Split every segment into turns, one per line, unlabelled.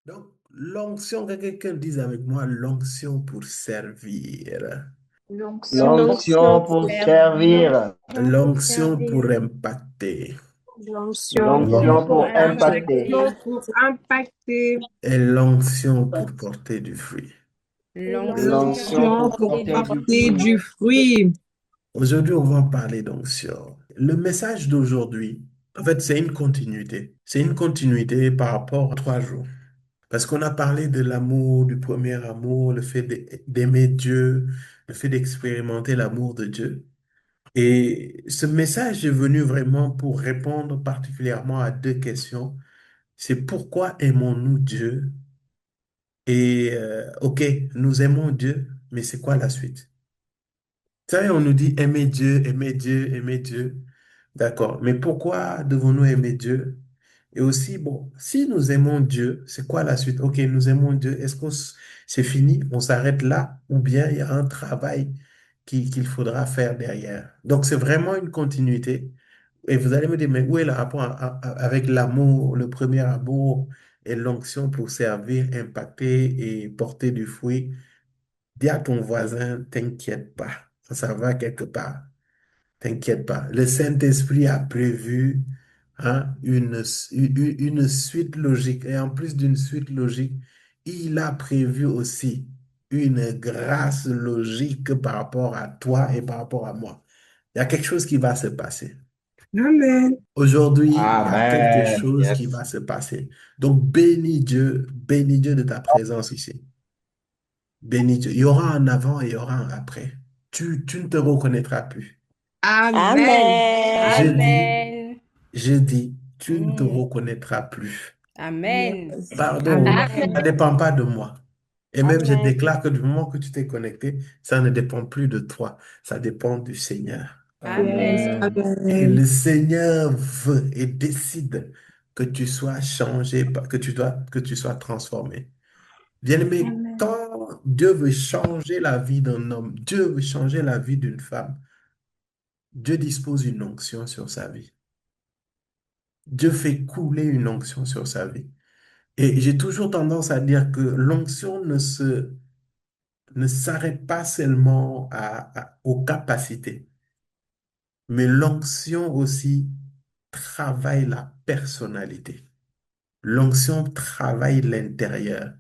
Donc, l'onction, que quelqu'un dise avec moi, l'onction pour servir,
L'onction pour
L'onction
L'onction pour
pour
servir.
servir.
servir.
L'onction pour
l'onction pour
servir.
impacter
L'onction
L'onction
L'onction
pour
pour
pour
impacter.
impacter.
impacter.
L'onction pour impacter.
et l'onction pour porter du fruit.
L'onction
L'onction
pour
L'onction
pour
pour
porter
porter
du
du
fruit.
Porter
fruit.
du fruit.
Aujourd'hui, on va parler d'onction. Le message d'aujourd'hui, en fait, c'est une continuité. C'est une continuité par rapport à 3 jours. Parce qu'on a parlé de l'amour, du premier amour, le fait d'aimer Dieu, le fait d'expérimenter l'amour de Dieu. Et ce message est venu vraiment pour répondre particulièrement à 2 questions. C'est pourquoi aimons-nous Dieu? Et OK, nous aimons Dieu, mais c'est quoi la suite? Vous savez, on nous dit aimer Dieu, aimer Dieu, aimer Dieu. D'accord. Mais pourquoi devons-nous aimer Dieu? Et aussi, bon, si nous aimons Dieu, c'est quoi la suite? OK, nous aimons Dieu. Est-ce que c'est fini? On s'arrête là? Ou bien il y a un travail qu'il faudra faire derrière? Donc, c'est vraiment une continuité. Et vous allez me dire, mais où est le rapport avec l'amour, le premier amour et l'onction pour servir, impacter et porter du fruit? Dis à ton voisin, t'inquiète pas, ça va quelque part. T'inquiète pas. Le Saint-Esprit a prévu une suite logique. Et en plus d'une suite logique, il a prévu aussi une grâce logique par rapport à toi et par rapport à moi. Il y a quelque chose qui va se passer.
Amen.
Aujourd'hui, il y a quelque
Amen.
chose qui
Yes.
va se passer. Donc, bénis Dieu de ta présence ici. Bénis Dieu. Il y aura un avant et il y aura un après. Tu ne te reconnaîtras plus.
Amen.
Je
Amen.
dis,
Amen.
je dis, tu ne te
Mm.
reconnaîtras plus.
Amen.
Yes.
Pardon, ça
Amen.
ne
Amen.
dépend pas de moi. Et même, je
Amen.
déclare que du moment que tu t'es connecté, ça ne dépend plus de toi. Ça dépend du Seigneur.
Yes.
Amen.
Amen.
Et
Amen.
le Seigneur veut et décide que tu sois changé, que tu sois transformé. Bien-aimé,
Amen.
quand Dieu veut changer la vie d'un homme, Dieu veut changer la vie d'une femme, Dieu dispose une onction sur sa vie. Dieu fait couler une onction sur sa vie. Et j'ai toujours tendance à dire que l'onction ne s'arrête pas seulement aux capacités, mais l'onction aussi travaille la personnalité. L'onction travaille l'intérieur.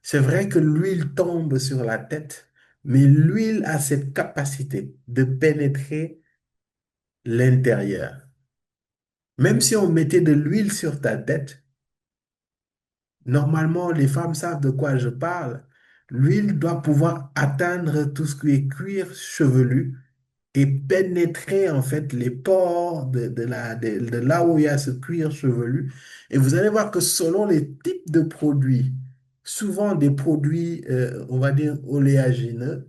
C'est vrai que l'huile tombe sur la tête, mais l'huile a cette capacité de pénétrer l'intérieur. Même si on mettait de l'huile sur ta tête, normalement, les femmes savent de quoi je parle. L'huile doit pouvoir atteindre tout ce qui est cuir chevelu et pénétrer en fait les pores de là où il y a ce cuir chevelu. Et vous allez voir que selon les types de produits, souvent des produits, on va dire, oléagineux,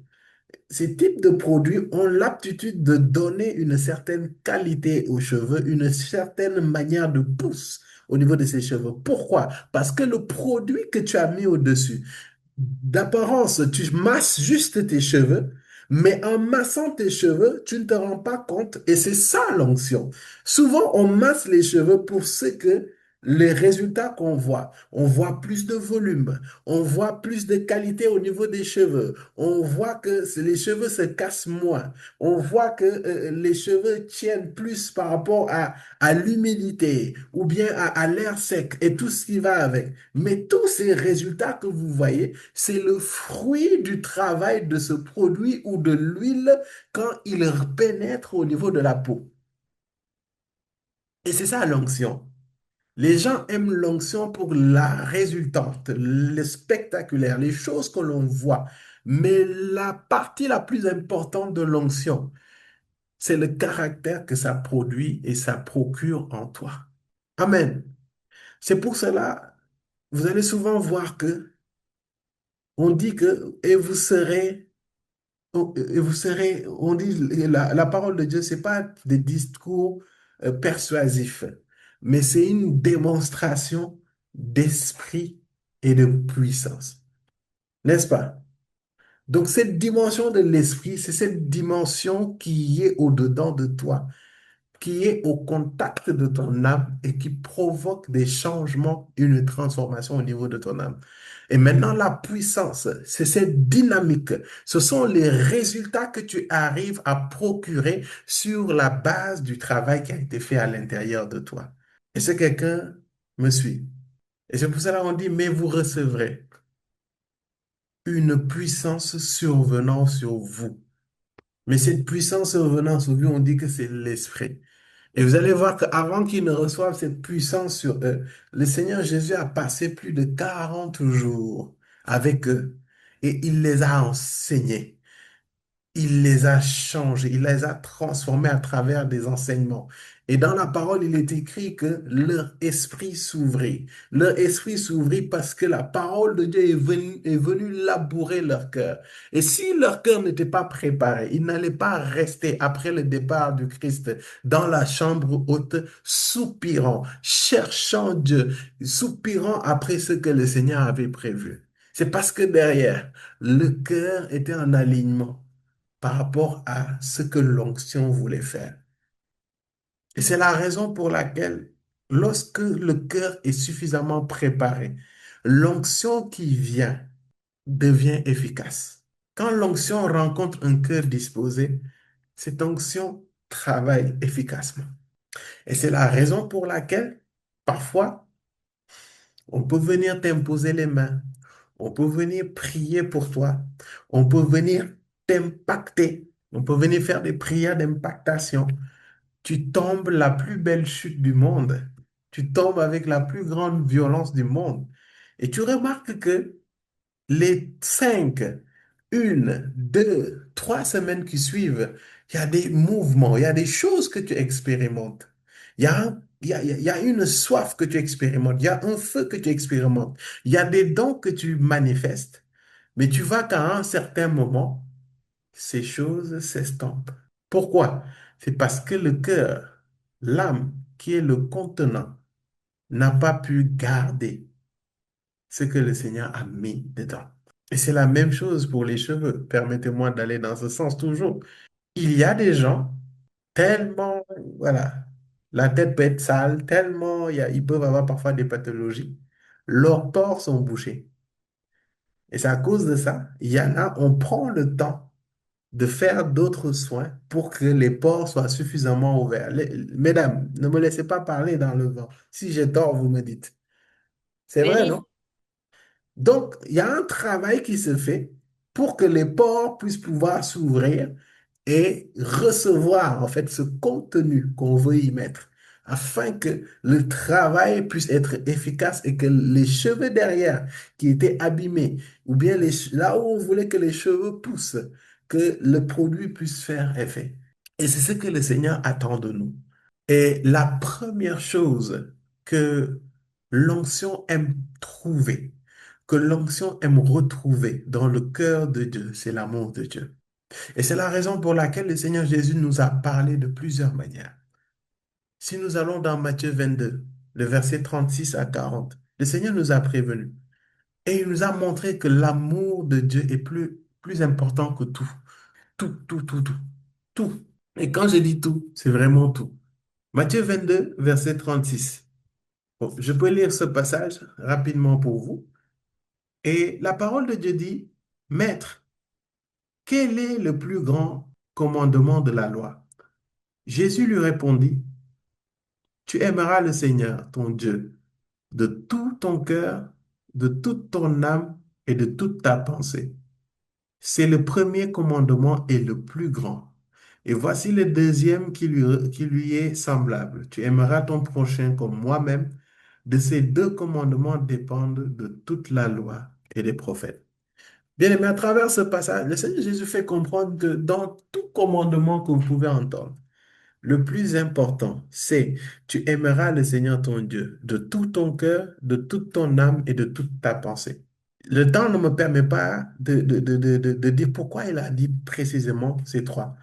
ces types de produits ont l'aptitude de donner une certaine qualité aux cheveux, une certaine manière de pousse au niveau de ces cheveux. Pourquoi? Parce que le produit que tu as mis au-dessus, d'apparence, tu masses juste tes cheveux, mais en massant tes cheveux, tu ne te rends pas compte et c'est ça l'onction. Souvent, on masse les cheveux pour ce que les résultats qu'on voit. On voit plus de volume, on voit plus de qualité au niveau des cheveux, on voit que les cheveux se cassent moins, on voit que les cheveux tiennent plus par rapport à l'humidité ou bien à l'air sec et tout ce qui va avec. Mais tous ces résultats que vous voyez, c'est le fruit du travail de ce produit ou de l'huile quand il pénètre au niveau de la peau. Et c'est ça l'onction. Les gens aiment l'onction pour la résultante, le spectaculaire, les choses que l'on voit. Mais la partie la plus importante de l'onction, c'est le caractère que ça produit et ça procure en toi. Amen. C'est pour cela, vous allez souvent voir que on dit que et vous serez, on dit, la parole de Dieu, c'est pas des discours persuasifs, mais c'est une démonstration d'esprit et de puissance. N'est-ce pas? Donc, cette dimension de l'esprit, c'est cette dimension qui est au-dedans de toi. qui est au contact de ton âme et qui provoque des changements, une transformation au niveau de ton âme. Et maintenant, la puissance, c'est cette dynamique. Ce sont les résultats que tu arrives à procurer sur la base du travail qui a été fait à l'intérieur de toi. Et ce quelqu'un me suit. Et c'est pour cela qu'on dit, mais vous recevrez une puissance survenant sur vous. Mais cette puissance survenant sur vous, on dit que c'est l'esprit. Et vous allez voir qu'avant qu'ils ne reçoivent cette puissance sur eux, le Seigneur Jésus a passé plus de 40 jours avec eux et il les a enseignés. Il les a changés, il les a transformés à travers des enseignements. Et dans la parole, il est écrit que leur esprit s'ouvrit. Leur esprit s'ouvrit parce que la parole de Dieu est venue labourer leur cœur. Et si leur cœur n'était pas préparé, ils n'allaient pas rester après le départ du Christ dans la chambre haute, soupirant, cherchant Dieu, soupirant après ce que le Seigneur avait prévu. C'est parce que derrière, le cœur était en alignement par rapport à ce que l'onction voulait faire. Et c'est la raison pour laquelle, lorsque le cœur est suffisamment préparé, l'onction qui vient devient efficace. Quand l'onction rencontre un cœur disposé, cette onction travaille efficacement. Et c'est la raison pour laquelle, parfois, on peut venir t'imposer les mains, on peut venir prier pour toi, on peut venir t'impacter, on peut venir faire des prières d'impactation. Tu tombes la plus belle chute du monde, tu tombes avec la plus grande violence du monde. Et tu remarques que les 5, 1, 2, 3 semaines qui suivent, il y a des mouvements, il y a des choses que tu expérimentes. Il y a une soif que tu expérimentes, il y a un feu que tu expérimentes, il y a des dons que tu manifestes. Mais tu vois qu'à un certain moment, ces choses s'estompent. Pourquoi? C'est parce que le cœur, l'âme, qui est le contenant, n'a pas pu garder ce que le Seigneur a mis dedans. Et c'est la même chose pour les cheveux. Permettez-moi d'aller dans ce sens toujours. Il y a des gens tellement, voilà, la tête peut être sale, tellement, ils peuvent avoir parfois des pathologies. Leurs pores sont bouchés. Et c'est à cause de ça, il y en a, on prend le temps de faire d'autres soins pour que les pores soient suffisamment ouverts. Mesdames, ne me laissez pas parler dans le vent. Si j'ai tort, vous me dites. C'est vrai, non? Donc, il y a un travail qui se fait pour que les pores puissent pouvoir s'ouvrir et recevoir en fait ce contenu qu'on veut y mettre, afin que le travail puisse être efficace et que les cheveux derrière qui étaient abîmés, ou bien là où on voulait que les cheveux poussent, que le produit puisse faire effet. Et c'est ce que le Seigneur attend de nous. Et la première chose que l'onction aime trouver, que l'onction aime retrouver dans le cœur de Dieu, c'est l'amour de Dieu. Et c'est la raison pour laquelle le Seigneur Jésus nous a parlé de plusieurs manières. Si nous allons dans Matthieu 22, le verset 36 à 40, le Seigneur nous a prévenus et il nous a montré que l'amour de Dieu est plus important que tout. Tout, tout, tout, tout, tout. Et quand je dis tout, c'est vraiment tout. Matthieu 22, verset 36. Bon, je peux lire ce passage rapidement pour vous. Et la parole de Dieu dit, Maître, quel est le plus grand commandement de la loi? Jésus lui répondit, Tu aimeras le Seigneur, ton Dieu, de tout ton cœur, de toute ton âme et de toute ta pensée. C'est le premier commandement et le plus grand. Et voici le deuxième qui lui est semblable. Tu aimeras ton prochain comme moi-même. De ces deux commandements dépendent de toute la loi et des prophètes. Bien aimé, à travers ce passage, le Seigneur Jésus fait comprendre que dans tout commandement que vous pouvez entendre, le plus important, c'est tu aimeras le Seigneur ton Dieu de tout ton cœur, de toute ton âme et de toute ta pensée. Le temps ne me permet pas de dire pourquoi il a dit précisément ces trois,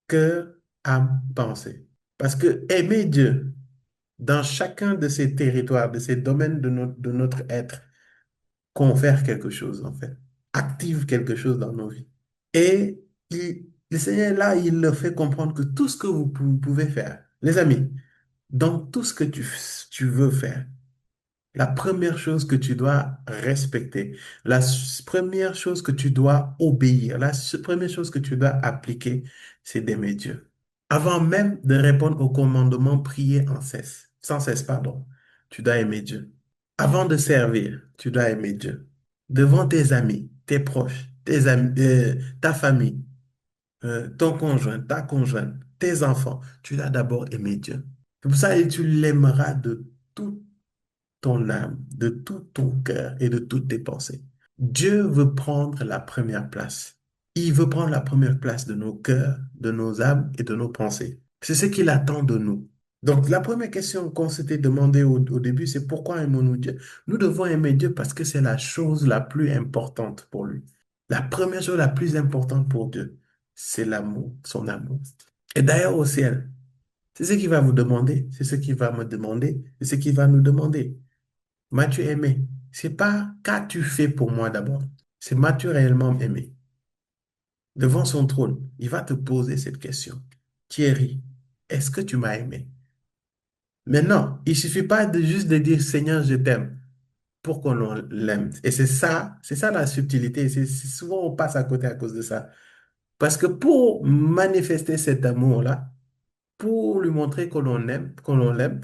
cœur, âme, pensée. Parce que aimer Dieu dans chacun de ces territoires, de ces domaines de notre être, confère quelque chose en fait, active quelque chose dans nos vies. Et Le Seigneur, là, il leur fait comprendre que tout ce que vous pouvez faire, les amis, dans tout ce que tu veux faire, la première chose que tu dois respecter, première chose que tu dois obéir, première chose que tu dois appliquer, c'est d'aimer Dieu. Avant même de répondre au commandement, prier sans cesse, pardon, tu dois aimer Dieu. Avant de servir, tu dois aimer Dieu. Devant tes amis, tes proches, tes amis, ta famille, ton conjoint, ta conjointe, tes enfants, tu dois d'abord aimer Dieu. C'est pour ça que tu l'aimeras de toute ton âme, de tout ton cœur et de toutes tes pensées. Dieu veut prendre la première place. Il veut prendre la première place de nos cœurs, de nos âmes et de nos pensées. C'est ce qu'il attend de nous. Donc, la première question qu'on s'était demandé au début, c'est pourquoi aimons-nous Dieu? Nous devons aimer Dieu parce que c'est la chose la plus importante pour lui. La première chose la plus importante pour Dieu, c'est l'amour, son amour. Et d'ailleurs au ciel, c'est ce qu'il va vous demander, c'est ce qu'il va me demander, c'est ce qu'il va nous demander. M'as-tu aimé? C'est pas qu'as-tu fait pour moi d'abord, c'est m'as-tu réellement aimé? Devant son trône, il va te poser cette question. Thierry, est-ce que tu m'as aimé? Maintenant, il suffit pas de juste de dire Seigneur, je t'aime pour qu'on l'aime. Et c'est ça la subtilité. Souvent on passe à côté à cause de ça. Parce que pour manifester cet amour-là, pour lui montrer que l'on l'aime,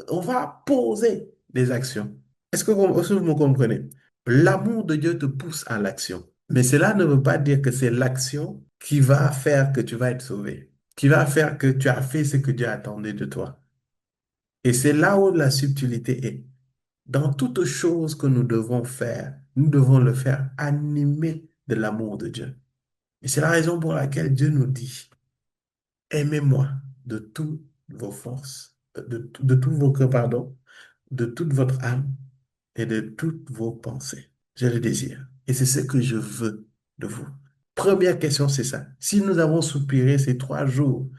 on va poser des actions. Est-ce que vous me comprenez? L'amour de Dieu te pousse à l'action. Mais cela ne veut pas dire que c'est l'action qui va faire que tu vas être sauvé, qui va faire que tu as fait ce que Dieu attendait de toi. Et c'est là où la subtilité est. Dans toute chose que nous devons faire, nous devons le faire animé de l'amour de Dieu. Et c'est la raison pour laquelle Dieu nous dit, aimez-moi de toutes vos forces, de tous vos cœurs, pardon, de toute votre âme et de toutes vos pensées. Je le désire. Et c'est ce que je veux de vous. Première question, c'est ça. Si nous avons soupiré ces 3 jours,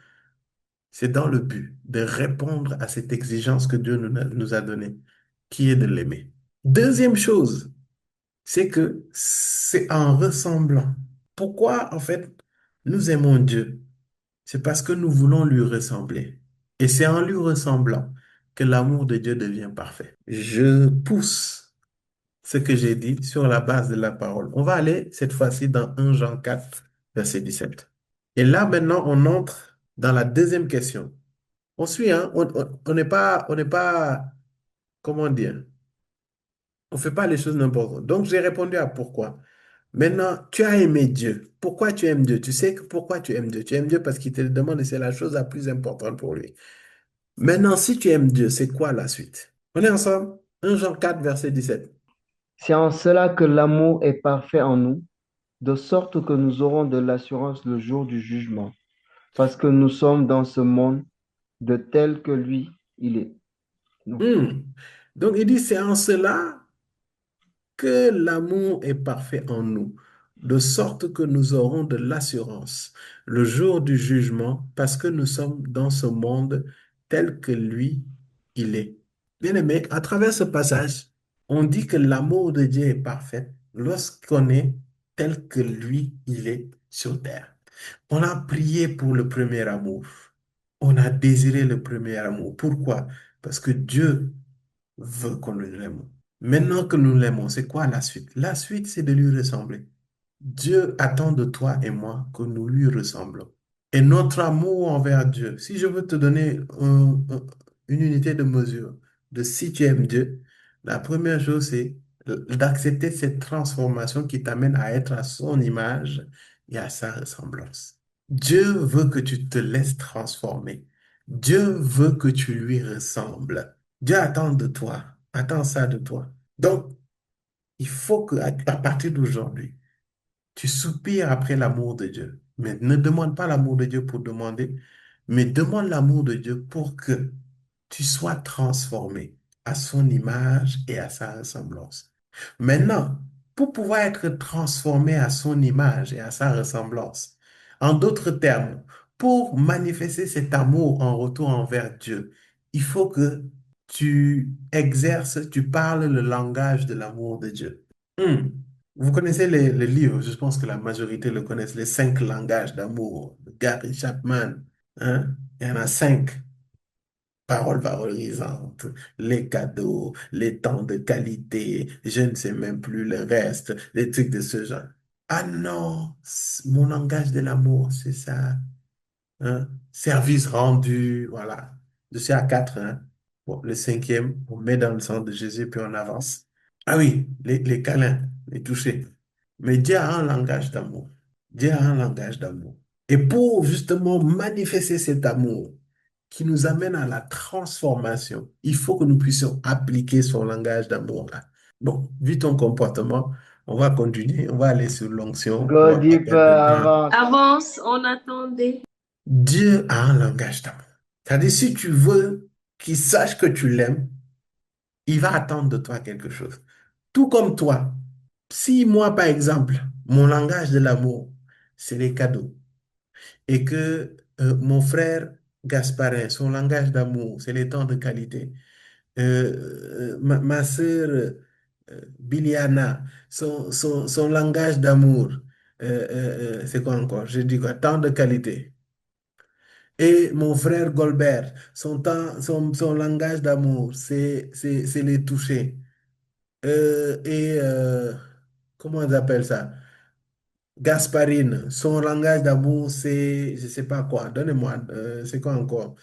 c'est dans le but de répondre à cette exigence que Dieu nous a donnée, qui est de l'aimer. Deuxième chose, c'est que c'est en ressemblant. Pourquoi, en fait, nous aimons Dieu? C'est parce que nous voulons lui ressembler. Et c'est en lui ressemblant que l'amour de Dieu devient parfait. Je pousse ce que j'ai dit sur la base de la parole. On va aller cette fois-ci dans 1 Jean 4, verset 17. Et là, maintenant, on entre dans la deuxième question. On suit, hein? On n'est pas, comment dire, on ne fait pas les choses n'importe où. Donc, j'ai répondu à pourquoi. Maintenant, tu as aimé Dieu. Pourquoi tu aimes Dieu? Tu sais que pourquoi tu aimes Dieu? Tu aimes Dieu parce qu'il te le demande et c'est la chose la plus importante pour lui. Maintenant, si tu aimes Dieu, c'est quoi la suite? On est ensemble? 1 Jean 4, verset 17.
C'est en cela que l'amour est parfait en nous, de sorte que nous aurons de l'assurance le jour du jugement, parce que nous sommes dans ce monde de tel que lui, il est. Non.
Donc, il dit, c'est en cela que l'amour est parfait en nous, de sorte que nous aurons de l'assurance le jour du jugement, parce que nous sommes dans ce monde tel que lui, il est. Bien-aimé, à travers ce passage, on dit que l'amour de Dieu est parfait lorsqu'on est tel que lui, il est sur terre. On a prié pour le premier amour. On a désiré le premier amour. Pourquoi? Parce que Dieu veut qu'on l'aime. Maintenant que nous l'aimons, c'est quoi la suite? La suite, c'est de lui ressembler. Dieu attend de toi et moi que nous lui ressemblons. Et notre amour envers Dieu, si je veux te donner une unité de mesure de si tu aimes Dieu, la première chose, c'est d'accepter cette transformation qui t'amène à être à son image et à sa ressemblance. Dieu veut que tu te laisses transformer. Dieu veut que tu lui ressembles. Dieu attend de toi, attend ça de toi. Donc, il faut que à partir d'aujourd'hui, tu soupires après l'amour de Dieu. Mais ne demande pas l'amour de Dieu pour demander, mais demande l'amour de Dieu pour que tu sois transformé à son image et à sa ressemblance. Maintenant, pour pouvoir être transformé à son image et à sa ressemblance, en d'autres termes, pour manifester cet amour en retour envers Dieu, il faut que tu exerces, tu parles le langage de l'amour de Dieu. Hmm. Vous connaissez les livres, je pense que la majorité le connaissent, les 5 langages d'amour de Gary Chapman. Hein? Il y en a 5. Paroles valorisantes, les cadeaux, les temps de qualité, je ne sais même plus le reste, des trucs de ce genre. Ah non, mon langage de l'amour, c'est ça. Hein? Service rendu, voilà. Je suis à 4. Hein? Bon, le 5e, on met dans le sang de Jésus, puis on avance. Ah oui, les câlins, les toucher. Mais Dieu a un langage d'amour. Dieu a un langage d'amour. Et pour justement manifester cet amour qui nous amène à la transformation, il faut que nous puissions appliquer son langage d'amour-là. Bon, vu ton comportement, on va continuer, on va aller sur l'onction, on va
God,
pas
il peut
perdre de temps.
avance.
Avance, on attendait.
Dieu a un langage d'amour. C'est-à-dire, si tu veux qu'il sache que tu l'aimes, il va attendre de toi quelque chose. Tout comme toi, si moi, par exemple, mon langage de l'amour, c'est les cadeaux, et que mon frère Gasparin, son langage d'amour, c'est les temps de qualité, ma sœur Biliana, son langage d'amour, c'est quoi encore? Je dis quoi? Temps de qualité. Et mon frère Golbert, son langage d'amour, c'est les toucher. Et comment on appelle ça? Gasparine, son langage d'amour, c'est, je sais pas quoi, donnez-moi, c'est quoi encore?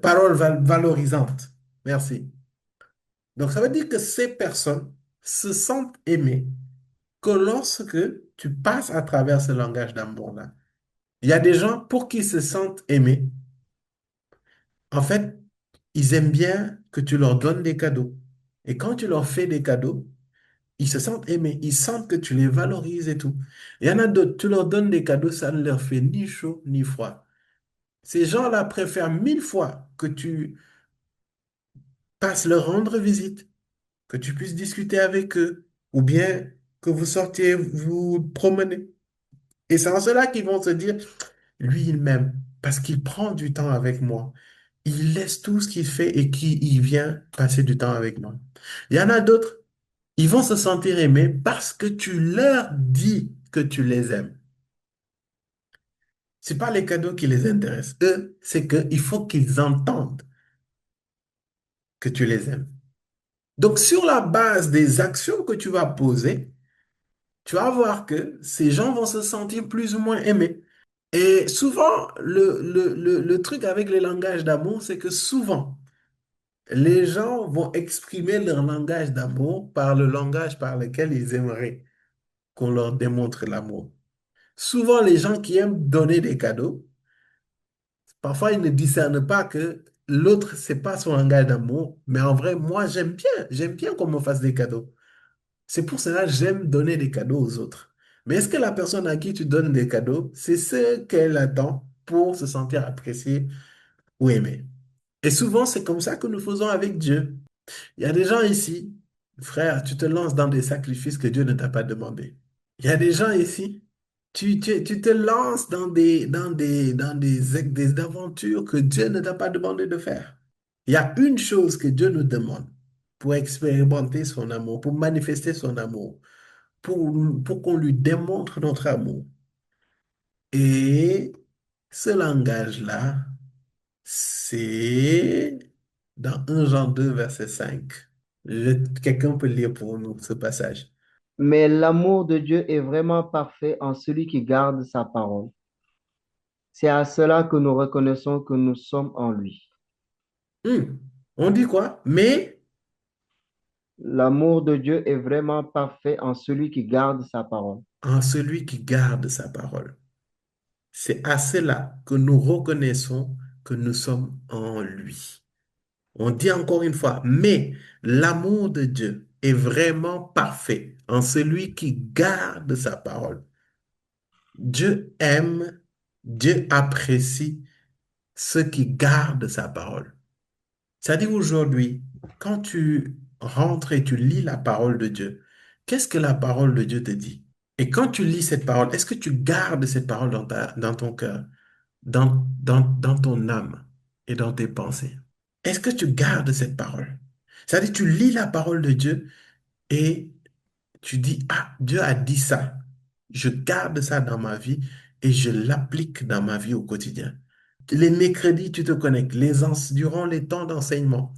Parole valorisante. Merci. Donc, ça veut dire que ces personnes se sentent aimées que lorsque tu passes à travers ce langage d'amour-là. Il y a des gens pour qui se sentent aimés. En fait, ils aiment bien que tu leur donnes des cadeaux. Et quand tu leur fais des cadeaux, ils se sentent aimés, ils sentent que tu les valorises et tout. Il y en a d'autres, tu leur donnes des cadeaux, ça ne leur fait ni chaud ni froid. Ces gens-là préfèrent 1000 fois que tu passes leur rendre visite, que tu puisses discuter avec eux, ou bien que vous sortiez vous promener. Et c'est en cela qu'ils vont se dire, lui, il m'aime, parce qu'il prend du temps avec moi. Il laisse tout ce qu'il fait et il vient passer du temps avec moi. Il y en a d'autres, ils vont se sentir aimés parce que tu leur dis que tu les aimes. C'est pas les cadeaux qui les intéressent. Eux, c'est qu'il faut qu'ils entendent que tu les aimes. Donc, sur la base des actions que tu vas poser, tu vas voir que ces gens vont se sentir plus ou moins aimés. Et souvent, le truc avec les langages d'amour, c'est que souvent, les gens vont exprimer leur langage d'amour par le langage par lequel ils aimeraient qu'on leur démontre l'amour. Souvent, les gens qui aiment donner des cadeaux, parfois ils ne discernent pas que l'autre, c'est pas son langage d'amour, mais en vrai, moi, j'aime bien qu'on me fasse des cadeaux. C'est pour cela que j'aime donner des cadeaux aux autres. Mais est-ce que la personne à qui tu donnes des cadeaux, c'est ce qu'elle attend pour se sentir appréciée ou aimée? Et souvent, c'est comme ça que nous faisons avec Dieu. Il y a des gens ici, frère, tu te lances dans des sacrifices que Dieu ne t'a pas demandé. Il y a des gens ici, tu te lances dans des aventures que Dieu ne t'a pas demandé de faire. Il y a une chose que Dieu nous demande pour expérimenter son amour, pour manifester son amour, pour qu'on lui démontre notre amour. Et ce langage-là, c'est dans 1 Jean 2 verset 5. Quelqu'un peut lire pour nous ce passage.
Mais l'amour de Dieu est vraiment parfait en celui qui garde sa parole. C'est à cela que nous reconnaissons que nous sommes en lui.
On dit quoi? Mais
L'amour de Dieu est vraiment parfait en celui qui garde sa parole.
en celui qui garde sa parole. C'est à cela que nous reconnaissons que nous sommes en lui. On dit encore une fois, mais l'amour de Dieu est vraiment parfait en celui qui garde sa parole. Dieu aime, Dieu apprécie ceux qui gardent sa parole. C'est-à-dire aujourd'hui, quand tu rentres et tu lis la parole de Dieu, qu'est-ce que la parole de Dieu te dit? Et quand tu lis cette parole, est-ce que tu gardes cette parole dans ton cœur, dans ton âme et dans tes pensées? Est-ce que tu gardes cette parole? C'est-à-dire tu lis la parole de Dieu et Tu dis, ah, Dieu a dit ça. Je garde ça dans ma vie et je l'applique dans ma vie au quotidien. Les mercredis, tu te connectes. Durant les temps d'enseignement,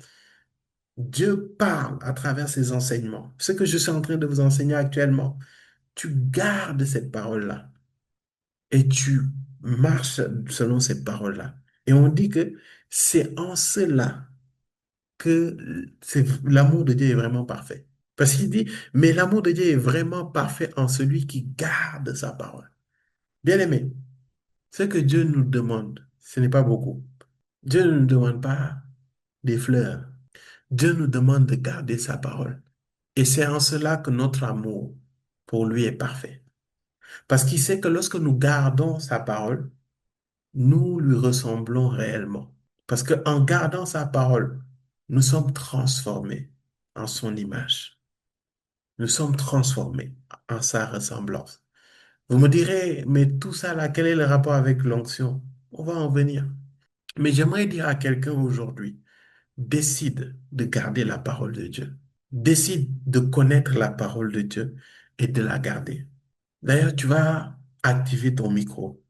Dieu parle à travers ses enseignements. Ce que je suis en train de vous enseigner actuellement, tu gardes cette parole-là et tu marches selon cette parole-là. Et on dit que c'est en cela que l'amour de Dieu est vraiment parfait. Parce qu'il dit, mais l'amour de Dieu est vraiment parfait en celui qui garde sa parole. Bien-aimé, ce que Dieu nous demande, ce n'est pas beaucoup. Dieu ne nous demande pas des fleurs. Dieu nous demande de garder sa parole. Et c'est en cela que notre amour pour lui est parfait. Parce qu'il sait que lorsque nous gardons sa parole, nous lui ressemblons réellement. Parce qu'en gardant sa parole, nous sommes transformés en son image. Nous sommes transformés en sa ressemblance. Vous me direz, mais tout ça là, quel est le rapport avec l'onction? On va en venir. Mais j'aimerais dire à quelqu'un aujourd'hui, décide de garder la parole de Dieu. Décide de connaître la parole de Dieu et de la garder. D'ailleurs, tu vas activer ton micro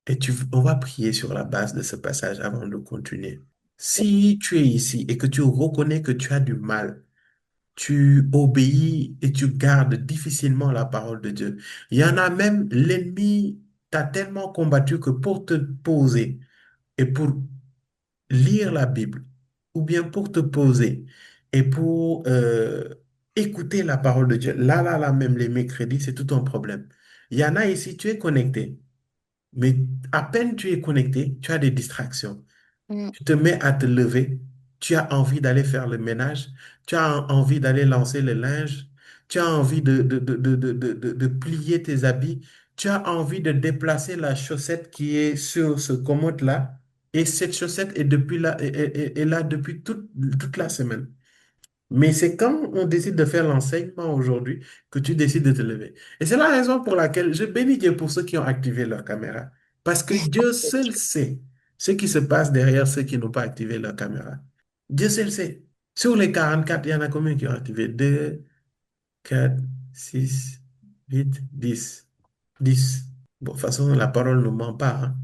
et on va prier sur la base de ce passage avant de continuer. Si tu es ici et que tu reconnais que tu as du mal, tu obéis et tu gardes difficilement la parole de Dieu. Il y en a même, l'ennemi t'a tellement combattu que pour te poser et pour lire la Bible, ou bien pour te poser et pour écouter la parole de Dieu, là, même les mercredis, c'est tout un problème. Il y en a ici, tu es connecté, mais à peine tu es connecté, tu as des distractions.
Mm.
Tu te mets à te lever, tu as envie d'aller faire le ménage, tu as envie d'aller lancer le linge, tu as envie de plier tes habits, tu as envie de déplacer la chaussette qui est sur ce commode-là, et cette chaussette est, depuis là, est là depuis toute la semaine. Mais c'est quand on décide de faire l'enseignement aujourd'hui que tu décides de te lever. Et c'est la raison pour laquelle je bénis Dieu pour ceux qui ont activé leur caméra. Parce que Dieu seul sait ce qui se passe derrière ceux qui n'ont pas activé leur caméra. Dieu seul sait. Sur les 44, il y en a combien qui ont activé? 2, 4, 6, 8, 10. 10. Bon, de toute façon, la parole ne ment pas, hein.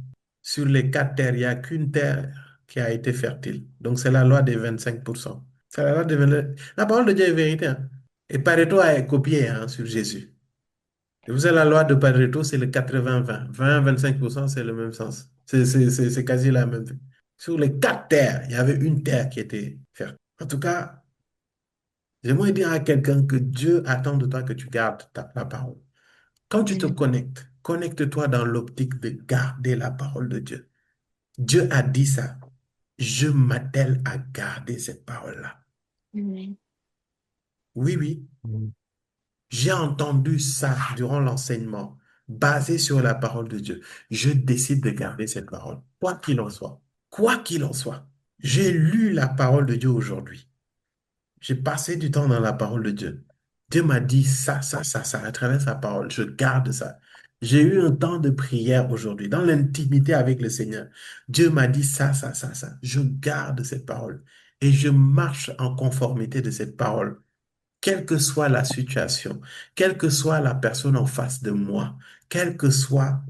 Sur les 4 terres, il n'y a qu'une terre qui a été fertile. Donc, c'est la loi des 25%. C'est la loi des 25%. La parole de Dieu est vérité, hein. Et Pareto a copié, hein, sur Jésus. Et vous savez, la loi de Pareto, c'est le 80-20. 20-25%, c'est le même sens. C'est quasi la même chose. Sur les 4 terres, il y avait une terre qui était fertile. En tout cas, j'aimerais dire à quelqu'un que Dieu attend de toi que tu gardes la parole. Quand tu te
Mm.
connectes, connecte-toi dans l'optique de garder la parole de Dieu. Dieu a dit ça. Je m'attelle à garder cette parole-là.
Mm.
Oui, oui, j'ai entendu ça durant l'enseignement, basé sur la parole de Dieu. Je décide de garder cette parole, quoi qu'il en soit. Quoi qu'il en soit. J'ai lu la parole de Dieu aujourd'hui. J'ai passé du temps dans la parole de Dieu. Dieu m'a dit ça à travers sa parole. Je garde ça. J'ai eu un temps de prière aujourd'hui, dans l'intimité avec le Seigneur. Dieu m'a dit ça. Je garde cette parole et je marche en conformité de cette parole, quelle que soit la situation, quelle que soit la personne en face de moi, quelle que soit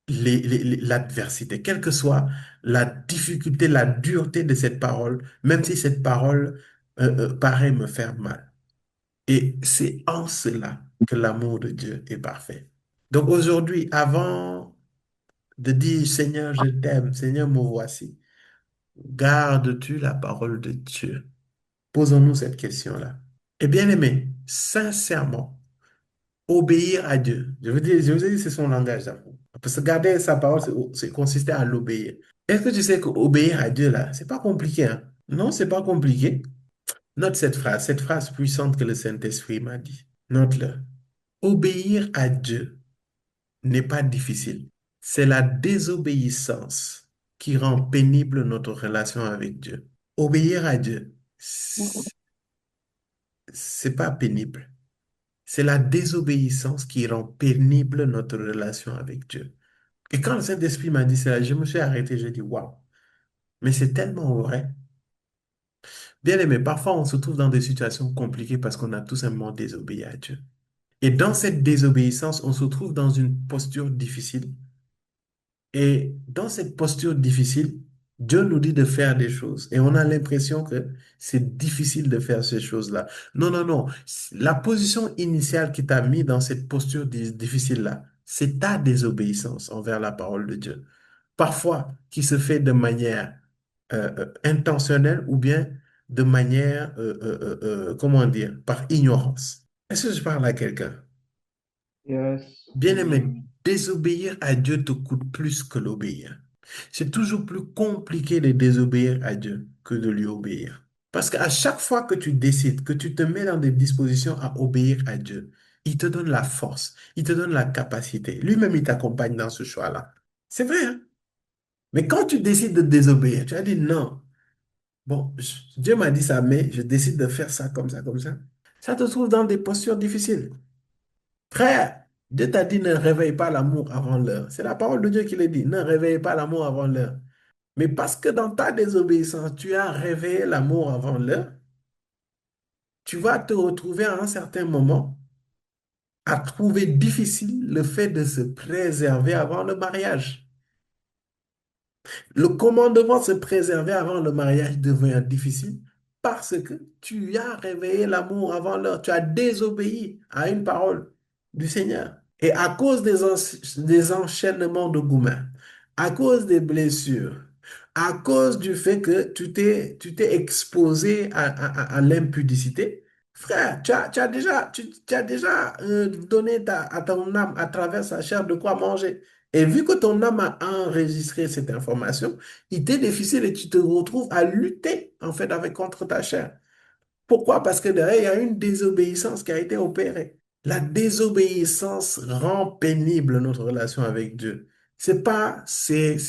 l'adversité, quelle que soit la difficulté, la dureté de cette parole, même si cette parole paraît me faire mal. Et c'est en cela que l'amour de Dieu est parfait. Donc aujourd'hui, avant de dire Seigneur, je t'aime, Seigneur, me voici, gardes-tu la parole de Dieu? Posons-nous cette question-là. Et bien aimé, sincèrement, obéir à Dieu. Je vous ai dit, c'est son langage d'amour. Parce que garder sa parole, c'est consister à l'obéir. Est-ce que tu sais qu'obéir à Dieu, là, c'est pas compliqué, hein? Non, c'est pas compliqué. Note cette phrase puissante que le Saint-Esprit m'a dit. Note-le. Obéir à Dieu n'est pas difficile. C'est la désobéissance qui rend pénible notre relation avec Dieu. Obéir à Dieu, c'est pas pénible. C'est la désobéissance qui rend pénible notre relation avec Dieu. Et quand le Saint-Esprit m'a dit cela, je me suis arrêté, j'ai dit, waouh, mais c'est tellement vrai. Bien aimé, parfois on se trouve dans des situations compliquées parce qu'on a tout simplement désobéi à Dieu. Et dans cette désobéissance, on se trouve dans une posture difficile. Et dans cette posture difficile, Dieu nous dit de faire des choses. Et on a l'impression que c'est difficile de faire ces choses-là. Non, non, non. La position initiale qui t'a mis dans cette posture difficile-là, c'est ta désobéissance envers la parole de Dieu. Parfois, qui se fait de manière intentionnelle ou bien de manière, comment dire, par ignorance. Est-ce que je parle à quelqu'un?
Yes.
Bien-aimé, désobéir à Dieu te coûte plus que l'obéir. C'est toujours plus compliqué de désobéir à Dieu que de lui obéir. Parce qu'à chaque fois que tu décides, que tu te mets dans des dispositions à obéir à Dieu, il te donne la force, il te donne la capacité. Lui-même, il t'accompagne dans ce choix-là. C'est vrai, hein? Mais quand tu décides de désobéir, tu as dit non. Bon, Dieu m'a dit ça, mais je décide de faire ça comme ça, comme ça. Ça te trouve dans des postures difficiles. Frère, Dieu t'a dit ne réveille pas l'amour avant l'heure. C'est la parole de Dieu qui le dit. Ne réveille pas l'amour avant l'heure. Mais parce que dans ta désobéissance, tu as réveillé l'amour avant l'heure, tu vas te retrouver à un certain moment à trouver difficile le fait de se préserver avant le mariage. Le commandement de se préserver avant le mariage devient difficile parce que tu as réveillé l'amour avant l'heure. Tu as désobéi à une parole du Seigneur. Et à cause des enchaînements de gourmets, à cause des blessures, à cause du fait que tu t'es exposé à l'impudicité, frère, tu as déjà donné à ton âme à travers sa chair de quoi manger. Et vu que ton âme a enregistré cette information, il t'est difficile et tu te retrouves à lutter en fait avec contre ta chair. Pourquoi? Parce que derrière, il y a une désobéissance qui a été opérée. La désobéissance rend pénible notre relation avec Dieu. C'est pas ses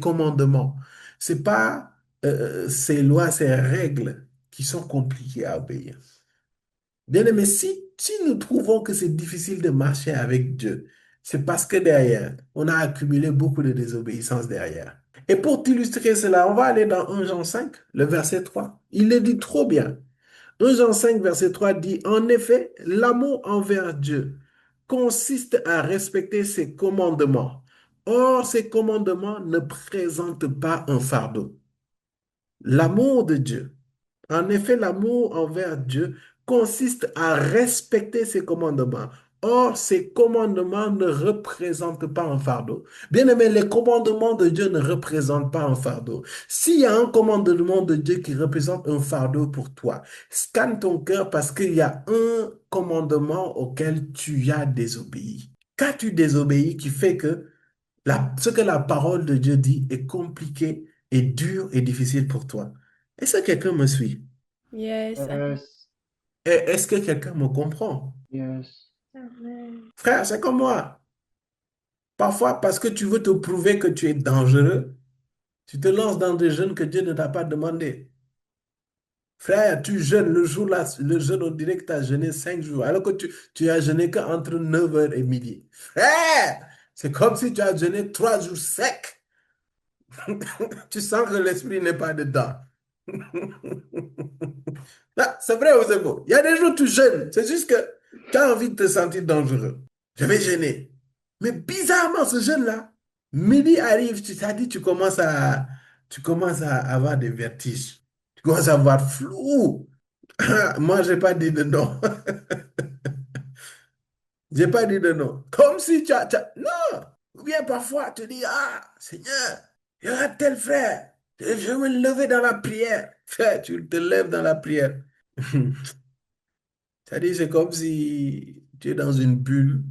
commandements, c'est pas ses lois, ses règles qui sont compliquées à obéir. Bien aimé, si nous trouvons que c'est difficile de marcher avec Dieu, c'est parce que derrière, on a accumulé beaucoup de désobéissance derrière. Et pour t'illustrer cela, on va aller dans 1 Jean 5, le verset 3. Il le dit trop bien. 1 Jean 5, verset 3 dit, en effet, l'amour envers Dieu consiste à respecter ses commandements. Or, ces commandements ne présentent pas un fardeau. L'amour de Dieu. En effet, l'amour envers Dieu consiste à respecter ses commandements. Or, ces commandements ne représentent pas un fardeau. Bien aimé, les commandements de Dieu ne représentent pas un fardeau. S'il y a un commandement de Dieu qui représente un fardeau pour toi, scanne ton cœur parce qu'il y a un commandement auquel tu as désobéi. Qu'as-tu désobéi qui fait que ce que la parole de Dieu dit est compliqué et dur et difficile pour toi? Est-ce que quelqu'un me suit?
Yes.
Yes.
Est-ce que quelqu'un me comprend?
Yes.
Frère, c'est comme moi. Parfois, parce que tu veux te prouver que tu es dangereux, tu te lances dans des jeûnes que Dieu ne t'a pas demandé. Frère, tu jeûnes le jour là, le jeûne, on dirait que tu as jeûné 5 jours, alors que tu as jeûné qu'entre 9 heures et midi. Frère, c'est comme si tu as jeûné 3 jours secs. Tu sens que l'esprit n'est pas dedans. Ah, c'est vrai ou c'est faux? Il y a des jours où tu jeûnes. C'est juste que tu as envie de te sentir dangereux. Je vais jeûner. Mais bizarrement, ce jeûne-là, midi arrive, ça dit, tu commences à avoir des vertiges. Tu commences à voir flou. Moi, je n'ai pas dit de non. Je n'ai pas dit de non. Comme si Non! Ou bien parfois, tu dis, ah, Seigneur, il y aura tel frère. Je vais me lever dans la prière. Frère, tu te lèves dans la prière. C'est-à-dire, c'est comme si tu es dans une bulle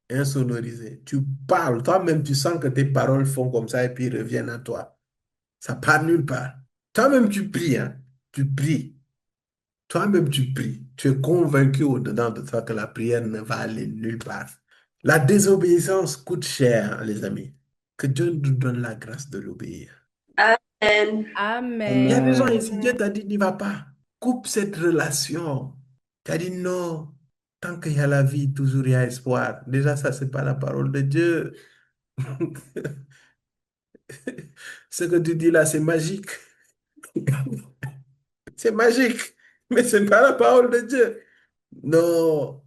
insonorisée. Tu parles, toi-même, tu sens que tes paroles font comme ça et puis reviennent à toi. Ça part nulle part. Toi-même, tu pries, hein. Tu pries. Toi-même, tu pries. Tu es convaincu au-dedans de toi que la prière ne va aller nulle part. La désobéissance coûte cher, les amis. Que Dieu nous donne la grâce de l'obéir.
Amen.
Il y a des gens
Amen.
ici, Dieu t'a dit, n'y va pas. Coupe cette relation. Tu as dit non. Tant qu'il y a la vie, toujours il y a espoir. Déjà, ça, c'est pas la parole de Dieu. Ce que tu dis là, c'est magique. C'est magique, mais ce n'est pas la parole de Dieu. Non,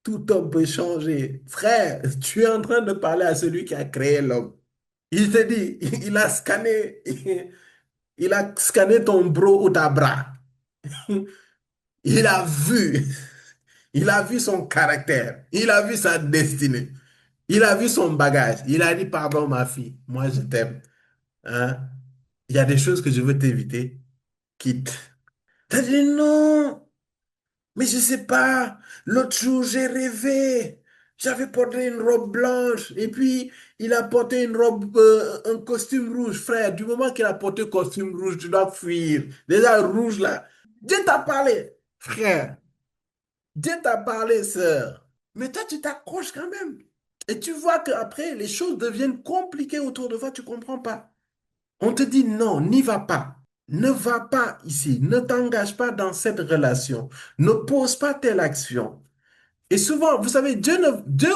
tout homme peut changer. Frère, tu es en train de parler à celui qui a créé l'homme. Il te dit, il a scanné ton bro ou ta bras. Il a vu, il a vu son caractère, il a vu sa destinée, il a vu son bagage. Il a dit, pardon ma fille, moi je t'aime. Hein? Il y a des choses que je veux t'éviter, quitte. T'as dit non. Mais je sais pas, l'autre jour j'ai rêvé, j'avais porté une robe blanche et puis il a porté une robe, un costume rouge. Frère, du moment qu'il a porté costume rouge, tu dois fuir. Déjà rouge là. Dieu t'a parlé, frère. Dieu t'a parlé, sœur. Mais toi, tu t'accroches quand même. Et tu vois qu'après, les choses deviennent compliquées autour de toi, tu comprends pas. On te dit non, n'y va pas. Ne va pas ici. Ne t'engage pas dans cette relation. Ne pose pas telle action. Et souvent, vous savez, Dieu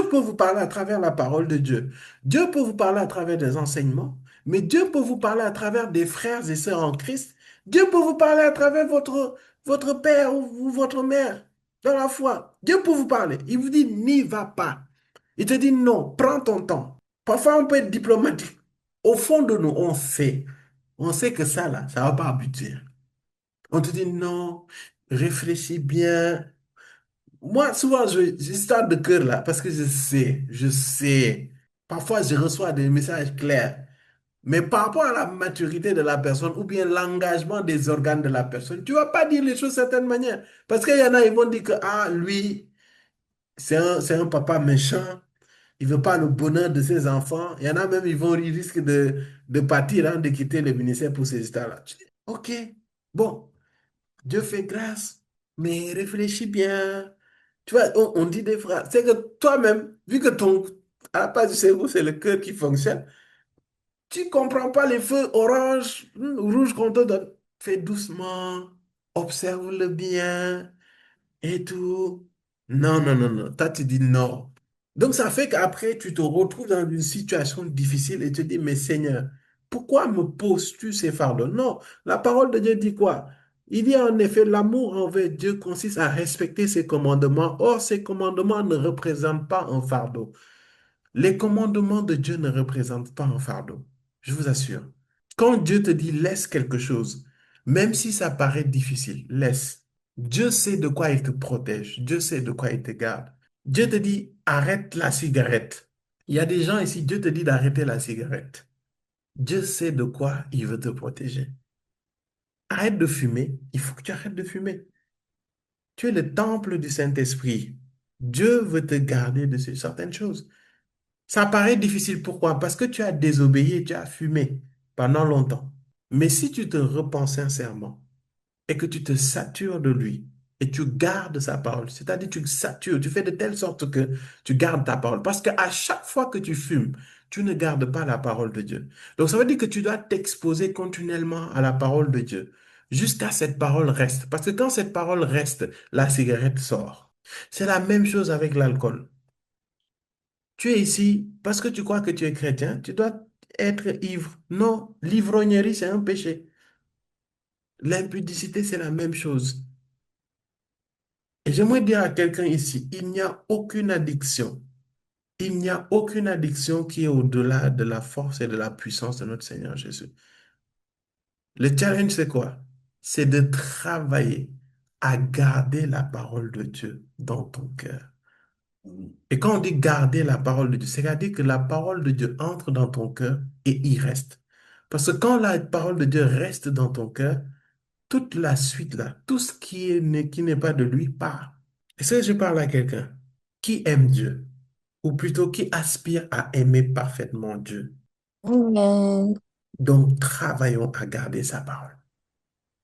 peut vous parler à travers la parole de Dieu. Dieu peut vous parler à travers des enseignements, mais Dieu peut vous parler à travers des frères et sœurs en Christ. Dieu peut vous parler à travers votre père ou votre mère dans la foi. Dieu peut vous parler. Il vous dit, n'y va pas. Il te dit, non, prends ton temps. Parfois, on peut être diplomatique. Au fond de nous, on sait. On sait que ça, là, ça ne va pas aboutir. On te dit, non, réfléchis bien. Moi, souvent, j'ai histoire de cœur là, parce que je sais. Parfois, je reçois des messages clairs. Mais par rapport à la maturité de la personne ou bien l'engagement des organes de la personne, tu ne vas pas dire les choses de certaine manière. Parce qu'il y en a, ils vont dire que, ah, lui, c'est un papa méchant, il ne veut pas le bonheur de ses enfants. Il y en a même, ils risquent de partir, hein, de quitter le ministère pour ces histoires-là. Tu dis, ok, bon. Dieu fait grâce, mais réfléchis bien. Tu vois, on dit des phrases. C'est que toi-même, vu que à la base du cerveau, c'est le cœur qui fonctionne, tu ne comprends pas les feux orange, rouge qu'on te donne. Fais doucement, observe-le bien et tout. Non, non, non, non. Toi, tu dis non. Donc, ça fait qu'après, tu te retrouves dans une situation difficile et tu te dis, mais Seigneur, pourquoi me poses-tu ces fardeaux? Non, la parole de Dieu dit quoi? Il dit en effet, l'amour envers Dieu consiste à respecter ses commandements. Or, ces commandements ne représentent pas un fardeau. Les commandements de Dieu ne représentent pas un fardeau. Je vous assure. Quand Dieu te dit laisse quelque chose, même si ça paraît difficile, laisse. Dieu sait de quoi il te protège. Dieu sait de quoi il te garde. Dieu te dit arrête la cigarette. Il y a des gens ici, Dieu te dit d'arrêter la cigarette. Dieu sait de quoi il veut te protéger. Arrête de fumer. Il faut que tu arrêtes de fumer. Tu es le temple du Saint-Esprit. Dieu veut te garder de certaines choses. Ça paraît difficile. Pourquoi? Parce que tu as désobéi, tu as fumé pendant longtemps. Mais si tu te repens sincèrement et que tu te satures de lui et tu gardes sa parole, c'est-à-dire tu satures, tu fais de telle sorte que tu gardes ta parole. Parce qu'à chaque fois que tu fumes, tu ne gardes pas la parole de Dieu. Donc ça veut dire que tu dois t'exposer continuellement à la parole de Dieu jusqu'à cette parole reste. Parce que quand cette parole reste, la cigarette sort. C'est la même chose avec l'alcool. Tu es ici parce que tu crois que tu es chrétien, tu dois être ivre. Non, l'ivrognerie, c'est un péché. L'impudicité, c'est la même chose. Et j'aimerais dire à quelqu'un ici, il n'y a aucune addiction. Il n'y a aucune addiction qui est au-delà de la force et de la puissance de notre Seigneur Jésus. Le challenge, c'est quoi? C'est de travailler à garder la parole de Dieu dans ton cœur. Et quand on dit garder la parole de Dieu, c'est-à-dire que la parole de Dieu entre dans ton cœur et y reste. Parce que quand la parole de Dieu reste dans ton cœur, toute la suite là, tout ce qui n'est pas de lui part. Est-ce que je parle à quelqu'un qui aime Dieu, ou plutôt qui aspire à aimer parfaitement Dieu?
Amen.
Donc, travaillons à garder sa parole.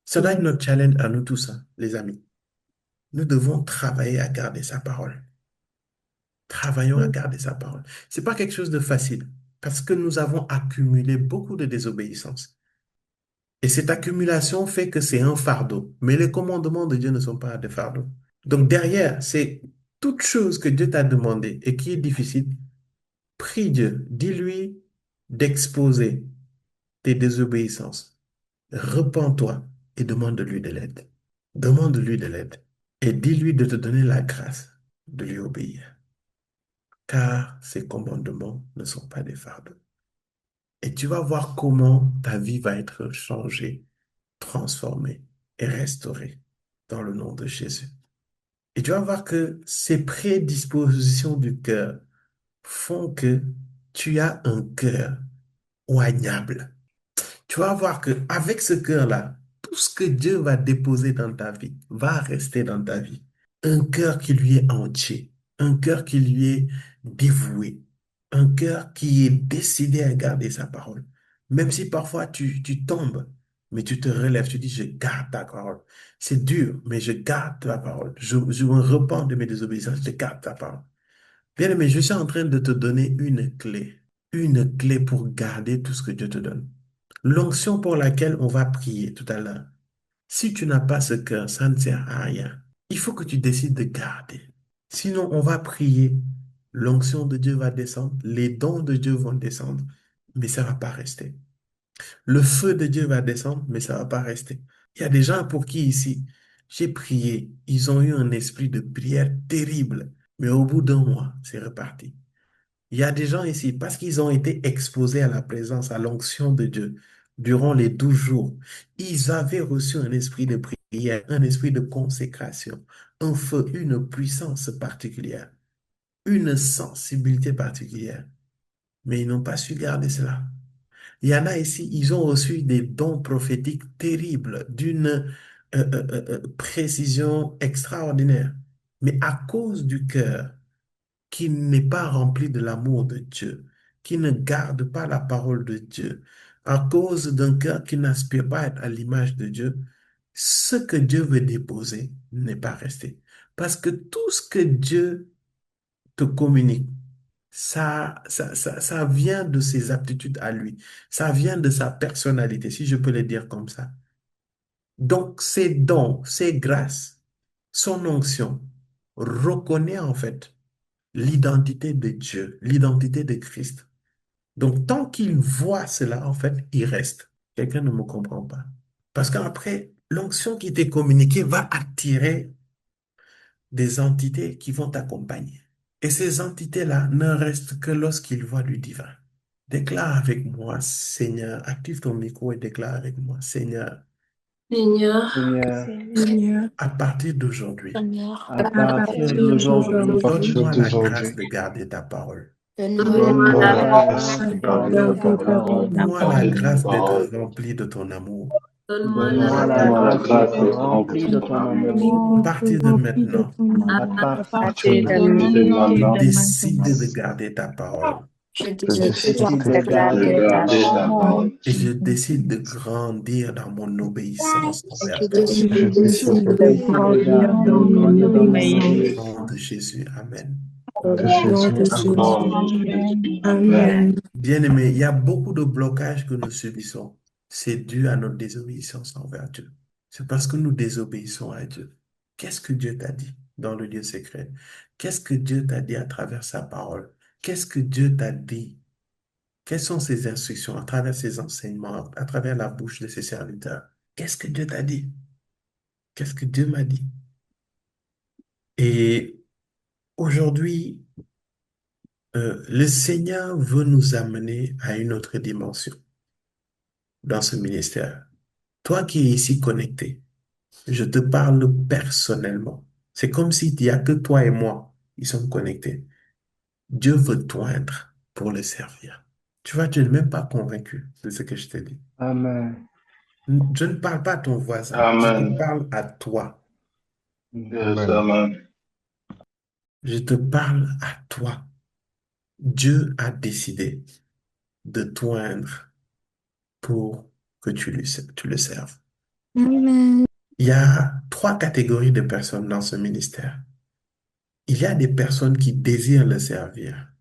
Ça doit être
Amen.
notre challenge à nous tous, hein, les amis. Nous devons travailler à garder sa parole. Travaillons à garder sa parole. C'est pas quelque chose de facile parce que nous avons accumulé beaucoup de désobéissance. Et cette accumulation fait que c'est un fardeau. Mais les commandements de Dieu ne sont pas des fardeaux. Donc derrière, c'est toute chose que Dieu t'a demandé et qui est difficile. Prie Dieu, dis-lui d'exposer tes désobéissances. Repens-toi et demande-lui de l'aide. Demande-lui de l'aide et dis-lui de te donner la grâce de lui obéir, car ses commandements ne sont pas des fardeaux. Et tu vas voir comment ta vie va être changée, transformée et restaurée dans le nom de Jésus. Et tu vas voir que ces prédispositions du cœur font que tu as un cœur oignable. Tu vas voir que avec ce cœur-là, tout ce que Dieu va déposer dans ta vie va rester dans ta vie. Un cœur qui lui est entier, un cœur qui lui est dévoué, un cœur qui est décidé à garder sa parole. Même si parfois tu tombes, mais tu te relèves, tu dis, je garde ta parole. C'est dur, mais je garde ta parole. Je me repens de mes désobéissances, je garde ta parole. Bien aimé, je suis en train de te donner une clé pour garder tout ce que Dieu te donne. L'onction pour laquelle on va prier tout à l'heure. Si tu n'as pas ce cœur, ça ne sert à rien. Il faut que tu décides de garder. Sinon, on va prier, l'onction de Dieu va descendre, les dons de Dieu vont descendre, mais ça ne va pas rester. Le feu de Dieu va descendre, mais ça ne va pas rester. Il y a des gens pour qui ici, j'ai prié, ils ont eu un esprit de prière terrible, mais au bout d'un mois, c'est reparti. Il y a des gens ici, parce qu'ils ont été exposés à la présence, à l'onction de Dieu durant les 12 jours, ils avaient reçu un esprit de prière, un esprit de consécration, un feu, une puissance particulière, une sensibilité particulière, mais ils n'ont pas su garder cela. Il y en a ici, ils ont reçu des dons prophétiques terribles, d'une précision extraordinaire, mais à cause du cœur, qui n'est pas rempli de l'amour de Dieu, qui ne garde pas la parole de Dieu, à cause d'un cœur qui n'aspire pas à être à l'image de Dieu, ce que Dieu veut déposer n'est pas resté. Parce que tout ce que Dieu te communique, ça vient de ses aptitudes à lui. Ça vient de sa personnalité, si je peux le dire comme ça. Donc, ses dons, ses grâces, son onction reconnaît en fait l'identité de Dieu, l'identité de Christ. Donc, tant qu'il voit cela, en fait, il reste. Quelqu'un ne me comprend pas. Parce qu'après, l'onction qui t'est communiquée va attirer des entités qui vont t'accompagner. Et ces entités-là ne restent que lorsqu'ils voient du divin. Déclare avec moi, Seigneur, active ton micro et déclare avec moi, Seigneur,
Seigneur,
Seigneur,
Seigneur,
à partir d'aujourd'hui,
à
à
partir
partir
d'aujourd'hui,
d'aujourd'hui,
donne-moi la grâce de garder ta parole.
donne-moi
donne-moi
la
la grâce de garder ta parole.
Donne-moi la grâce d'être rempli de ton amour.
donne-moi
Donne-moi
la
la
grâce
grâce d'être rempli de ton amour.
À partir de maintenant,
à
À partir de
partir de
maintenant,
je
maintenant,
décide de garder ta parole
je décide de garder ta parole
et je décide de grandir dans mon obéissance envers
je
toi.
décide
je
de
décide de
grandir
garder,
dans
de
mon
grandir dans mon
Au
obéissance.
nom de Jésus, Amen.
Au
Amen.
nom de Jésus. Amen.
Bien-aimé, il y a beaucoup de blocages que nous subissons. C'est dû à notre désobéissance envers Dieu. C'est parce que nous désobéissons à Dieu. Qu'est-ce que Dieu t'a dit dans le lieu secret? Qu'est-ce que Dieu t'a dit à travers sa parole? Qu'est-ce que Dieu t'a dit? Quelles sont ses instructions à travers ses enseignements, à travers la bouche de ses serviteurs? Qu'est-ce que Dieu t'a dit? Qu'est-ce que Dieu m'a dit? Et aujourd'hui, le Seigneur veut nous amener à une autre dimension dans ce ministère. Toi qui es ici connecté, je te parle personnellement. C'est comme s'il n'y a que toi et moi qui sommes connectés. Dieu veut t'oindre pour le servir. Tu vois, tu n'es même pas convaincu de ce que je te dis.
Amen.
Je ne parle pas à ton voisin, je te parle à toi.
Amen.
Je te parle à toi. Dieu a décidé de t'oindre pour que tu le serves.
Amen.
Il y a trois catégories de personnes dans ce ministère. Il y a des personnes qui désirent le servir,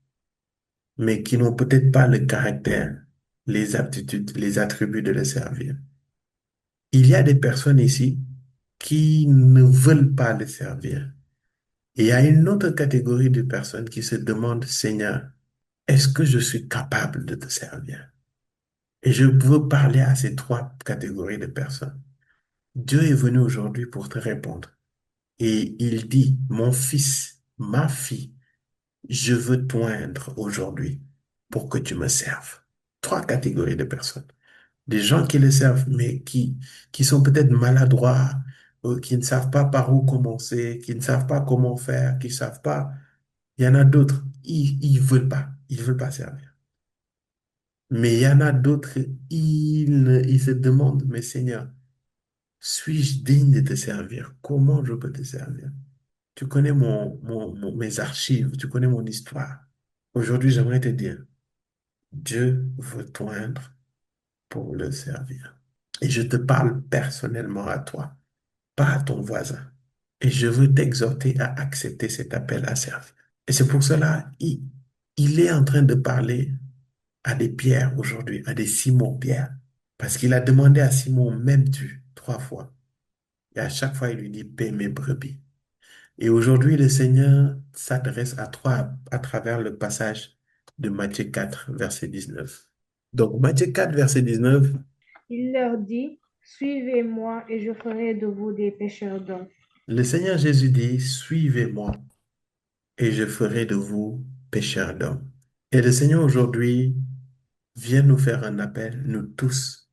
mais qui n'ont peut-être pas le caractère, les aptitudes, les attributs de le servir. Il y a des personnes ici qui ne veulent pas le servir. Et il y a une autre catégorie de personnes qui se demandent, Seigneur, est-ce que je suis capable de te servir? Et je veux parler à ces trois catégories de personnes. Dieu est venu aujourd'hui pour te répondre. Et il dit, mon fils, ma fille, je veux t'oindre aujourd'hui pour que tu me serves. Trois catégories de personnes. Des gens qui le servent, mais qui sont peut-être maladroits, qui ne savent pas par où commencer, qui ne savent pas comment faire, qui ne savent pas. Il y en a d'autres, ils veulent pas servir. Mais il y en a d'autres, ils se demandent, mais Seigneur, suis-je digne de te servir? Comment je peux te servir? Tu connais mes archives, tu connais mon histoire. Aujourd'hui, j'aimerais te dire, Dieu veut t'oindre pour le servir. Et je te parle personnellement à toi, pas à ton voisin. Et je veux t'exhorter à accepter cet appel à servir. Et c'est pour cela, il est en train de parler à des Pierre aujourd'hui, à des Simon-Pierre. Parce qu'il a demandé à Simon, m'aimes-tu? Trois fois. Et à chaque fois, il lui dit, paie mes brebis. Et aujourd'hui, le Seigneur s'adresse à toi à travers le passage de Matthieu 4, verset 19. Donc, Matthieu 4, verset 19,
Il leur dit, suivez-moi et je ferai de vous des pêcheurs d'hommes.
le Seigneur Jésus dit, suivez-moi et je ferai de vous pécheurs d'hommes. Et le Seigneur aujourd'hui vient nous faire un appel, nous tous,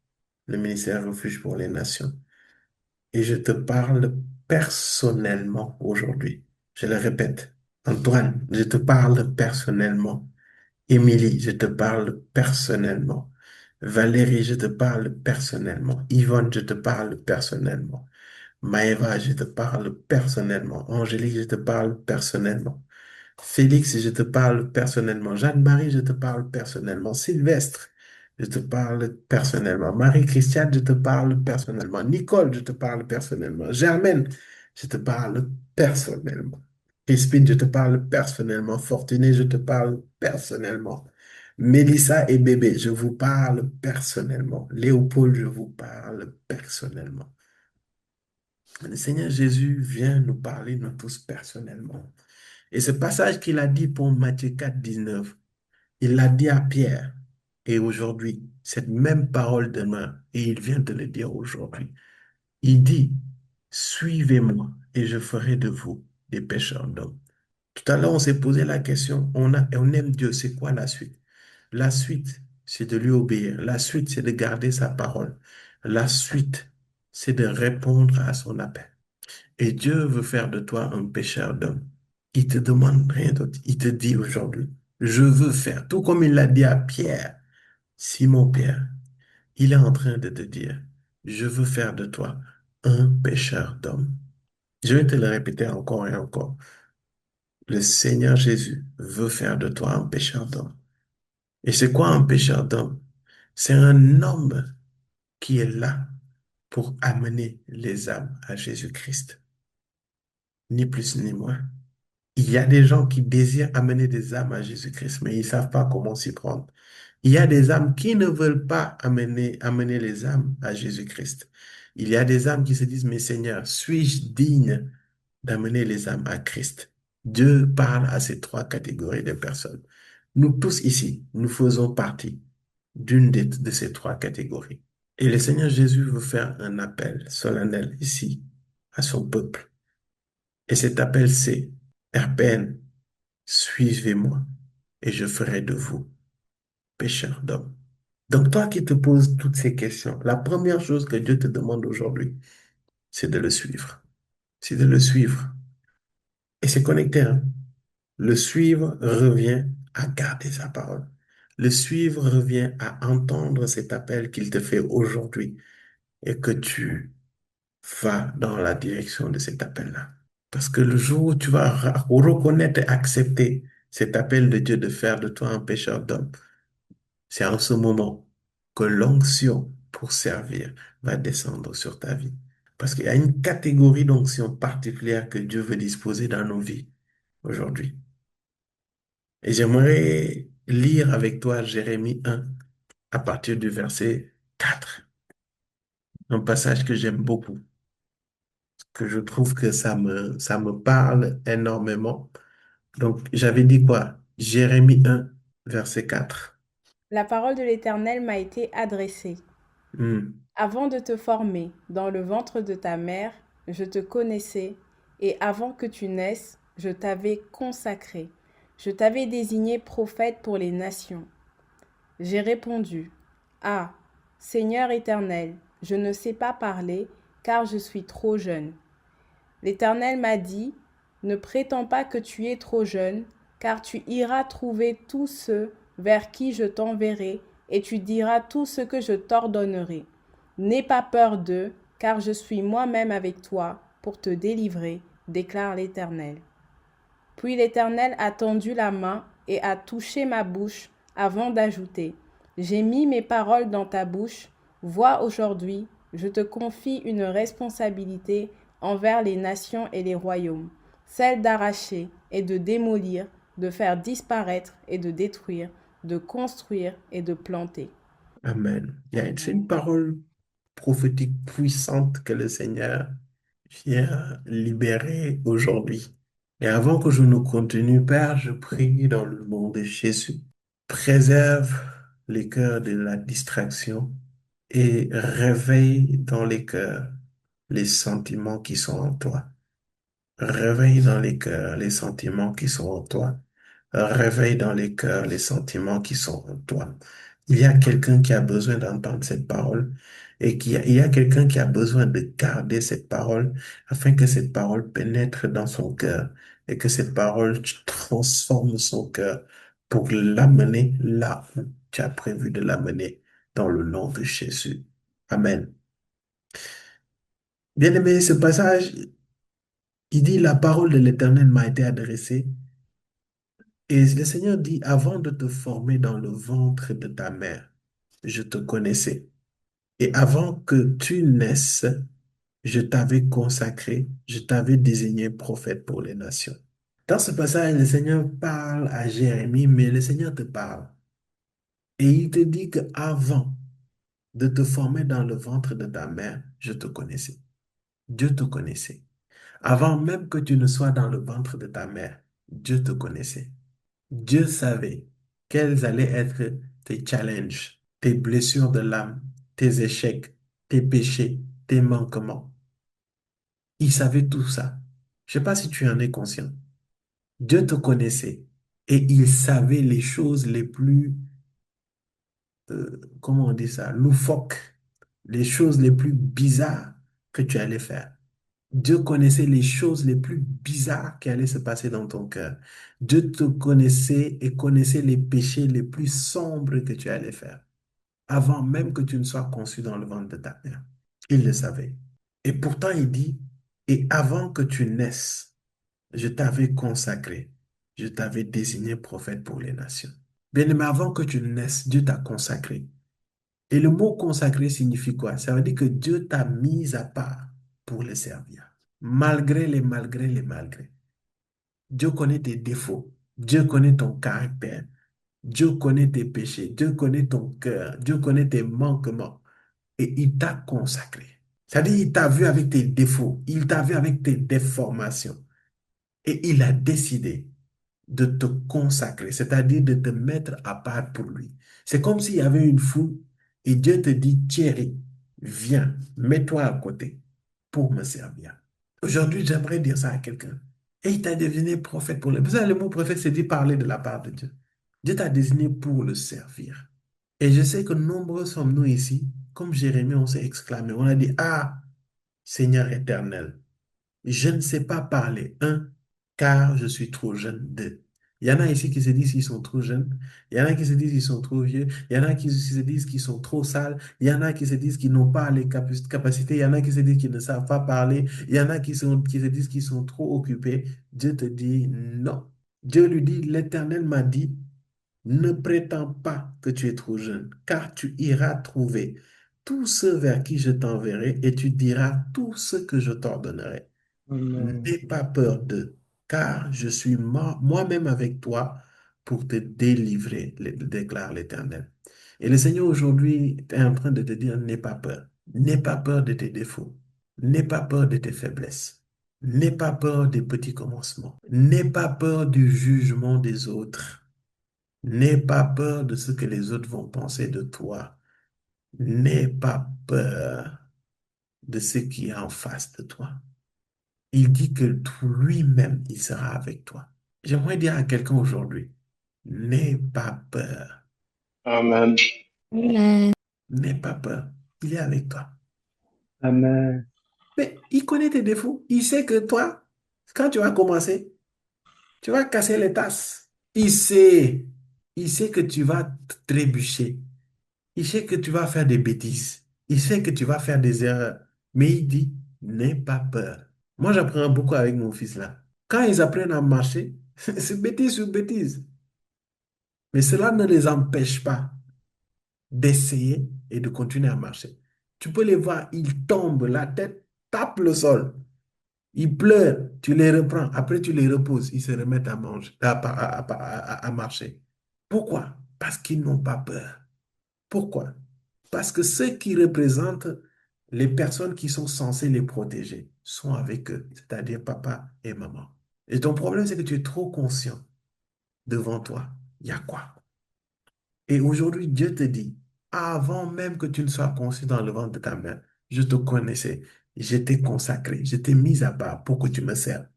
le ministère Refuge pour les Nations. Et je te parle personnellement aujourd'hui. Je le répète, Antoine, je te parle personnellement. Émilie, je te parle personnellement. Valérie, je te parle personnellement. Yvonne, je te parle personnellement. Maëva, je te parle personnellement. Angélique, je te parle personnellement. Félix, je te parle personnellement. Jeanne-Marie, je te parle personnellement. Sylvestre, je te parle personnellement. Marie-Christiane, je te parle personnellement. Nicole, je te parle personnellement. Germaine, je te parle personnellement. Crispine, je te parle personnellement. Fortuné, je te parle personnellement. Mélissa et bébé, je vous parle personnellement. Léopold, je vous parle personnellement. Le Seigneur Jésus vient nous parler, nous tous personnellement. Et ce passage qu'il a dit pour Matthieu 4, 19, il l'a dit à Pierre. Et aujourd'hui, cette même parole demeure. Et il vient de le dire aujourd'hui. Il dit, suivez-moi et je ferai de vous des pêcheurs d'hommes. Tout à l'heure, on s'est posé la question, on aime Dieu, c'est quoi la suite? La suite, c'est de lui obéir. La suite, c'est de garder sa parole. La suite, c'est de répondre à son appel. Et Dieu veut faire de toi un pécheur d'homme. Il te demande rien d'autre. Il te dit aujourd'hui, je veux faire, tout comme il l'a dit à Pierre, Simon Pierre, il est en train de te dire, je veux faire de toi un pécheur d'homme. Je vais te le répéter encore et encore. Le Seigneur Jésus veut faire de toi un pécheur d'homme. Et c'est quoi un pécheur d'homme? C'est un homme qui est là pour amener les âmes à Jésus-Christ. Ni plus ni moins. Il y a des gens qui désirent amener des âmes à Jésus-Christ, mais ils ne savent pas comment s'y prendre. Il y a des âmes qui ne veulent pas amener les âmes à Jésus-Christ. Il y a des âmes qui se disent, mais Seigneur, suis-je digne d'amener les âmes à Christ? Dieu parle à ces trois catégories de personnes. Nous tous ici, nous faisons partie d'une de ces trois catégories. Et le Seigneur Jésus veut faire un appel solennel ici à son peuple. Et cet appel, c'est RPN, suivez-moi et je ferai de vous pécheurs d'hommes. Donc toi qui te poses toutes ces questions, la première chose que Dieu te demande aujourd'hui, c'est de le suivre. C'est de le suivre. Et c'est connecté, hein. Le suivre revient à garder sa parole. Le suivre revient à entendre cet appel qu'il te fait aujourd'hui et que tu vas dans la direction de cet appel-là. Parce que le jour où tu vas reconnaître et accepter cet appel de Dieu de faire de toi un pécheur d'homme, c'est en ce moment que l'onction pour servir va descendre sur ta vie. Parce qu'il y a une catégorie d'onction particulière que Dieu veut disposer dans nos vies aujourd'hui. Et j'aimerais lire avec toi Jérémie 1 à partir du verset 4. Un passage que j'aime beaucoup, que je trouve que ça me parle énormément. Donc, j'avais dit quoi? Jérémie 1, verset 4.
La parole de l'Éternel m'a été adressée.
Hmm.
Avant de te former dans le ventre de ta mère, je te connaissais, et avant que tu naisses, je t'avais consacré. Je t'avais désigné prophète pour les nations. J'ai répondu, Ah, Seigneur éternel, je ne sais pas parler, car je suis trop jeune. L'Éternel m'a dit, Ne prétends pas que tu es trop jeune, car tu iras trouver tous ceux vers qui je t'enverrai, et tu diras tout ce que je t'ordonnerai. N'aie pas peur d'eux, car je suis moi-même avec toi pour te délivrer, déclare l'Éternel. Puis l'Éternel a tendu la main et a touché ma bouche avant d'ajouter, J'ai mis mes paroles dans ta bouche. Vois aujourd'hui, je te confie une responsabilité envers les nations et les royaumes, celle d'arracher et de démolir, de faire disparaître et de détruire, de construire et de planter.
Amen. C'est une parole prophétique puissante que le Seigneur vient libérer aujourd'hui. Et avant que je ne continue, Père, je prie dans le nom de Jésus. Préserve les cœurs de la distraction et réveille dans les cœurs les sentiments qui sont en toi. Réveille dans les cœurs les sentiments qui sont en toi. Réveille dans les cœurs les sentiments qui sont en toi. Il y a quelqu'un qui a besoin d'entendre cette parole et il y a quelqu'un qui a besoin de garder cette parole afin que cette parole pénètre dans son cœur et que cette parole transforme son cœur pour l'amener là où tu as prévu de l'amener dans le nom de Jésus. Amen. Bien-aimé, ce passage, il dit, la parole de l'Éternel m'a été adressée. Et le Seigneur dit, avant de te former dans le ventre de ta mère, je te connaissais. Et avant que tu naisses, je t'avais consacré, je t'avais désigné prophète pour les nations. Dans ce passage, le Seigneur parle à Jérémie, mais le Seigneur te parle. Et il te dit que avant de te former dans le ventre de ta mère, je te connaissais. Dieu te connaissait. Avant même que tu ne sois dans le ventre de ta mère, Dieu te connaissait. Dieu savait quels allaient être tes challenges, tes blessures de l'âme, tes échecs, tes péchés, tes manquements. Il savait tout ça. Je ne sais pas si tu en es conscient. Dieu te connaissait et il savait les choses les plus, comment on dit ça, loufoques, les choses les plus bizarres que tu allais faire. Dieu connaissait les choses les plus bizarres qui allaient se passer dans ton cœur. Dieu te connaissait et connaissait les péchés les plus sombres que tu allais faire, avant même que tu ne sois conçu dans le ventre de ta mère. Il le savait. Et pourtant, il dit, et avant que tu naisses, je t'avais consacré, je t'avais désigné prophète pour les nations. Bien-aimé, avant que tu naisses, Dieu t'a consacré. Et le mot consacré signifie quoi? Ça veut dire que Dieu t'a mis à part pour le servir. Malgré les malgré les malgré. Dieu connaît tes défauts. Dieu connaît ton caractère. Dieu connaît tes péchés. Dieu connaît ton cœur. Dieu connaît tes manquements. Et il t'a consacré. C'est-à-dire, il t'a vu avec tes défauts. Il t'a vu avec tes déformations. Et il a décidé de te consacrer, c'est-à-dire de te mettre à part pour lui. C'est comme s'il y avait une foule et Dieu te dit, Thierry, viens, mets-toi à côté pour me servir. Aujourd'hui, j'aimerais dire ça à quelqu'un. Et il t'a désigné prophète pour le... Vous savez, le mot prophète, c'est dire parler de la part de Dieu. Dieu t'a désigné pour le servir. Et je sais que nombreux sommes-nous ici, comme Jérémie, on s'est exclamé, on a dit, Ah, Seigneur éternel, je ne sais pas parler. Un, car je suis trop jeune. Deux, il y en a ici qui se disent qu'ils sont trop jeunes. Il y en a qui se disent qu'ils sont trop vieux. Il y en a qui se disent qu'ils sont trop sales. Il y en a qui se disent qu'ils n'ont pas les capacités. Il y en a qui se disent qu'ils ne savent pas parler. Il y en a qui se disent qu'ils sont trop occupés. Dieu te dit non. Dieu lui dit, l'Éternel m'a dit, ne prétends pas que tu es trop jeune, car tu iras trouver tous ceux vers qui je t'enverrai et tu diras tout ce que je t'ordonnerai.
Amen.
N'aie pas peur d'eux, car je suis moi-même avec toi pour te délivrer, déclare l'Éternel. Et le Seigneur aujourd'hui est en train de te dire, n'aie pas peur. N'aie pas peur de tes défauts. N'aie pas peur de tes faiblesses. N'aie pas peur des petits commencements. N'aie pas peur du jugement des autres. N'aie pas peur de ce que les autres vont penser de toi. N'aie pas peur de ce qui est en face de toi. Il dit que lui-même, il sera avec toi. J'aimerais dire à quelqu'un aujourd'hui, n'aie pas peur.
Amen.
Amen.
N'aie pas peur. Il est avec toi.
Amen.
Mais il connaît tes défauts. Il sait que toi, quand tu vas commencer, tu vas casser les tasses. Il sait. Il sait que tu vas trébucher. Il sait que tu vas faire des bêtises. Il sait que tu vas faire des erreurs. Mais il dit, n'aie pas peur. Moi, j'apprends beaucoup avec mon fils là. Quand ils apprennent à marcher, c'est bêtise sur bêtise. Mais cela ne les empêche pas d'essayer et de continuer à marcher. Tu peux les voir, ils tombent, la tête tape le sol. Ils pleurent, tu les reprends. Après, tu les reposes. Ils se remettent à manger, à marcher. Pourquoi? Parce qu'ils n'ont pas peur. Pourquoi? Parce que ceux qui représentent les personnes qui sont censées les protéger sont avec eux, c'est-à-dire papa et maman. Et ton problème, c'est que tu es trop conscient devant toi. Il y a quoi? Et aujourd'hui, Dieu te dit, avant même que tu ne sois conçu dans le ventre de ta mère, je te connaissais, je t'ai consacré, je t'ai mis à part pour que tu me serves.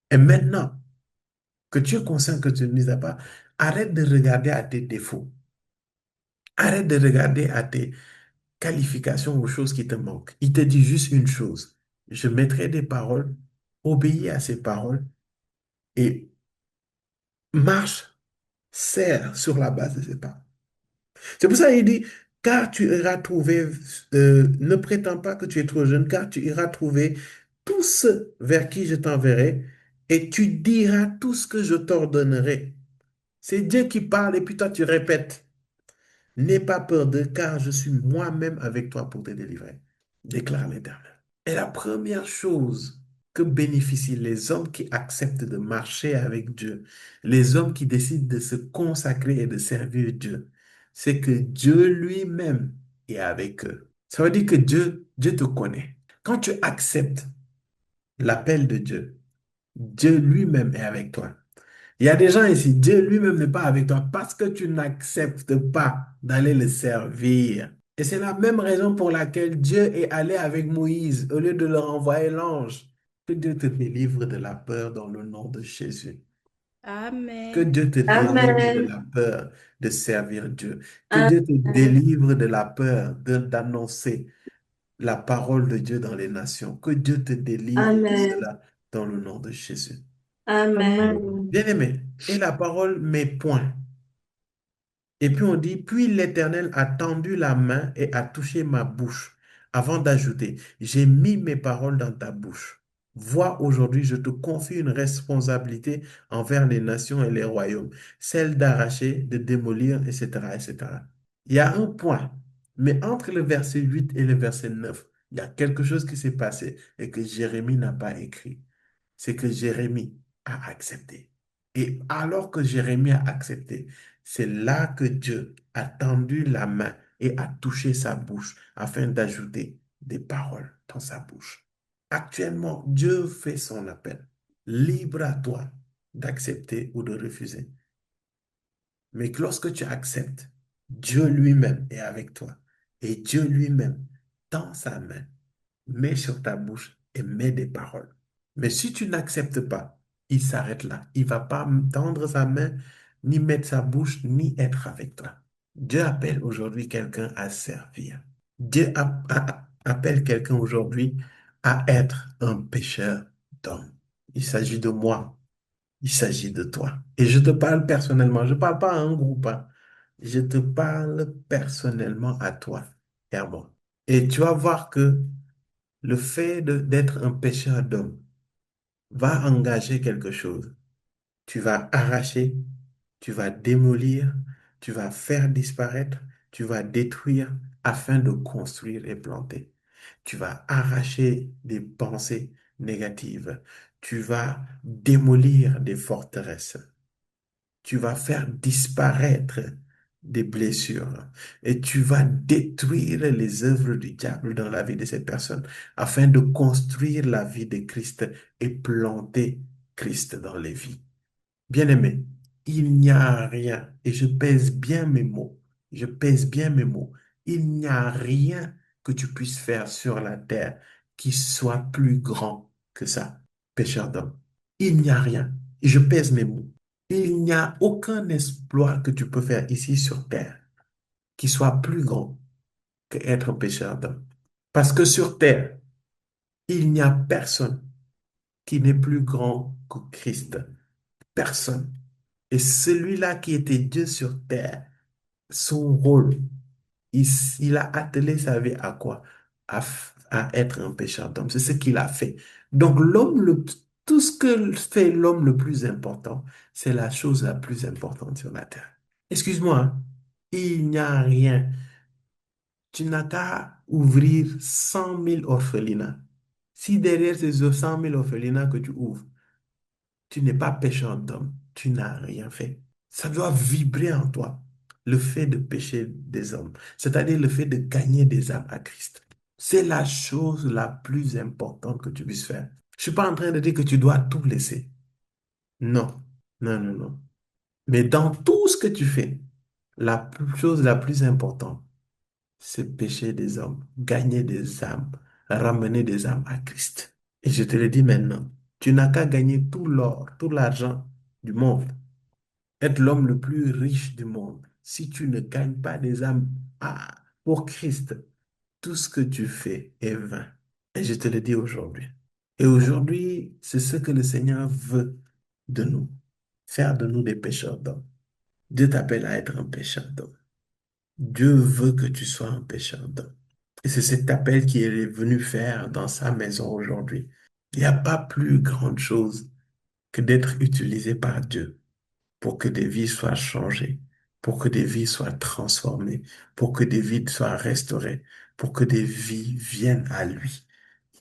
Et maintenant que tu es conscient que tu ne mis à part, arrête de regarder à tes défauts. Arrête de regarder à tes qualifications aux choses qui te manquent. Il te dit juste une chose. Je mettrai des paroles, obéis à ces paroles et marche, serre sur la base de ces paroles. C'est pour ça qu'il dit, car tu iras trouver, ne prétends pas que tu es trop jeune, car tu iras trouver tous ceux vers qui je t'enverrai et tu diras tout ce que je t'ordonnerai. C'est Dieu qui parle et puis toi tu répètes. N'aie pas peur d'eux, car je suis moi-même avec toi pour te délivrer, déclare l'Éternel. Et la première chose que bénéficient les hommes qui acceptent de marcher avec Dieu, les hommes qui décident de se consacrer et de servir Dieu, c'est que Dieu lui-même est avec eux. Ça veut dire que Dieu te connaît. Quand tu acceptes l'appel de Dieu, Dieu lui-même est avec toi. Il y a des gens ici, Dieu lui-même n'est pas avec toi parce que tu n'acceptes pas d'aller le servir. Et c'est la même raison pour laquelle Dieu est allé avec Moïse au lieu de leur envoyer l'ange. Que Dieu te délivre de la peur dans le nom de Jésus. Que
Amen.
Dieu te délivre de
Amen.
la peur de servir Dieu. Que Dieu te
Amen.
délivre de la peur d'annoncer la parole de Dieu dans les nations. Que Dieu te délivre de
Amen.
cela dans le nom de Jésus.
Amen.
Amen.
Bien-aimé, et la parole met point. Et puis on dit, puis l'Éternel a tendu la main et a touché ma bouche, avant d'ajouter, j'ai mis mes paroles dans ta bouche. Vois aujourd'hui, je te confie une responsabilité envers les nations et les royaumes, celle d'arracher, de démolir, etc., etc. Il y a un point, mais entre le verset 8 et le verset 9, il y a quelque chose qui s'est passé et que Jérémie n'a pas écrit. C'est que Jérémie a accepté. Et alors que Jérémie a accepté, c'est là que Dieu a tendu la main et a touché sa bouche afin d'ajouter des paroles dans sa bouche. Actuellement, Dieu fait son appel. Libre à toi d'accepter ou de refuser. Mais que lorsque tu acceptes, Dieu lui-même est avec toi. Et Dieu lui-même tend sa main, met sur ta bouche et met des paroles. Mais si tu n'acceptes pas, il s'arrête là. Il ne va pas tendre sa main, ni mettre sa bouche, ni être avec toi. Dieu appelle aujourd'hui quelqu'un à servir. Dieu appelle quelqu'un aujourd'hui à être un pécheur d'hommes. Il s'agit de moi. Il s'agit de toi. Et je te parle personnellement. Je ne parle pas à un groupe, hein. Je te parle personnellement à toi et à moi. Et tu vas voir que le fait d'être un pécheur d'hommes va engager quelque chose. Tu vas arracher, tu vas démolir, tu vas faire disparaître, tu vas détruire afin de construire et planter. Tu vas arracher des pensées négatives. Tu vas démolir des forteresses. Tu vas faire disparaître des blessures et tu vas détruire les œuvres du diable dans la vie de cette personne afin de construire la vie de Christ et planter Christ dans les vies. Bien-aimé, il n'y a rien, et je pèse bien mes mots, je pèse bien mes mots, Il n'y a rien que tu puisses faire sur la terre qui soit plus grand que ça, pécheur d'homme. Il n'y a rien. Et je pèse mes mots. Il n'y a aucun exploit que tu peux faire ici sur terre qui soit plus grand que être un pécheur d'homme. Parce que sur terre, il n'y a personne qui n'est plus grand que Christ. Personne. Et celui-là qui était Dieu sur terre, son rôle, il, il a attelé sa vie à quoi? À être un pécheur d'homme. C'est ce qu'il a fait. Donc tout ce que fait l'homme le plus important, c'est la chose la plus importante sur la terre. Excuse-moi, hein, il n'y a rien. Tu n'as qu'à ouvrir 100 000 orphelinats. Si derrière ces 100 000 orphelinats que tu ouvres, tu n'es pas pécheur d'homme, tu n'as rien fait. Ça doit vibrer en toi, le fait de pécher des hommes, c'est-à-dire le fait de gagner des âmes à Christ. C'est la chose la plus importante que tu puisses faire. Je ne suis pas en train de dire que tu dois tout laisser. Non, non, non, non. Mais dans tout ce que tu fais, chose la plus importante, c'est pécher des hommes, gagner des âmes, ramener des âmes à Christ. Et je te le dis maintenant, tu n'as qu'à gagner tout l'or, tout l'argent du monde, être l'homme le plus riche du monde. Si tu ne gagnes pas des âmes pour Christ, tout ce que tu fais est vain. Et je te le dis aujourd'hui. Et aujourd'hui, c'est ce que le Seigneur veut de nous, faire de nous des pécheurs d'hommes. Dieu t'appelle à être un pécheur d'hommes. Dieu veut que tu sois un pécheur d'hommes. Et c'est cet appel qu'il est venu faire dans sa maison aujourd'hui. Il n'y a pas plus grande chose que d'être utilisé par Dieu pour que des vies soient changées, pour que des vies soient transformées, pour que des vies soient restaurées, pour que des vies viennent à lui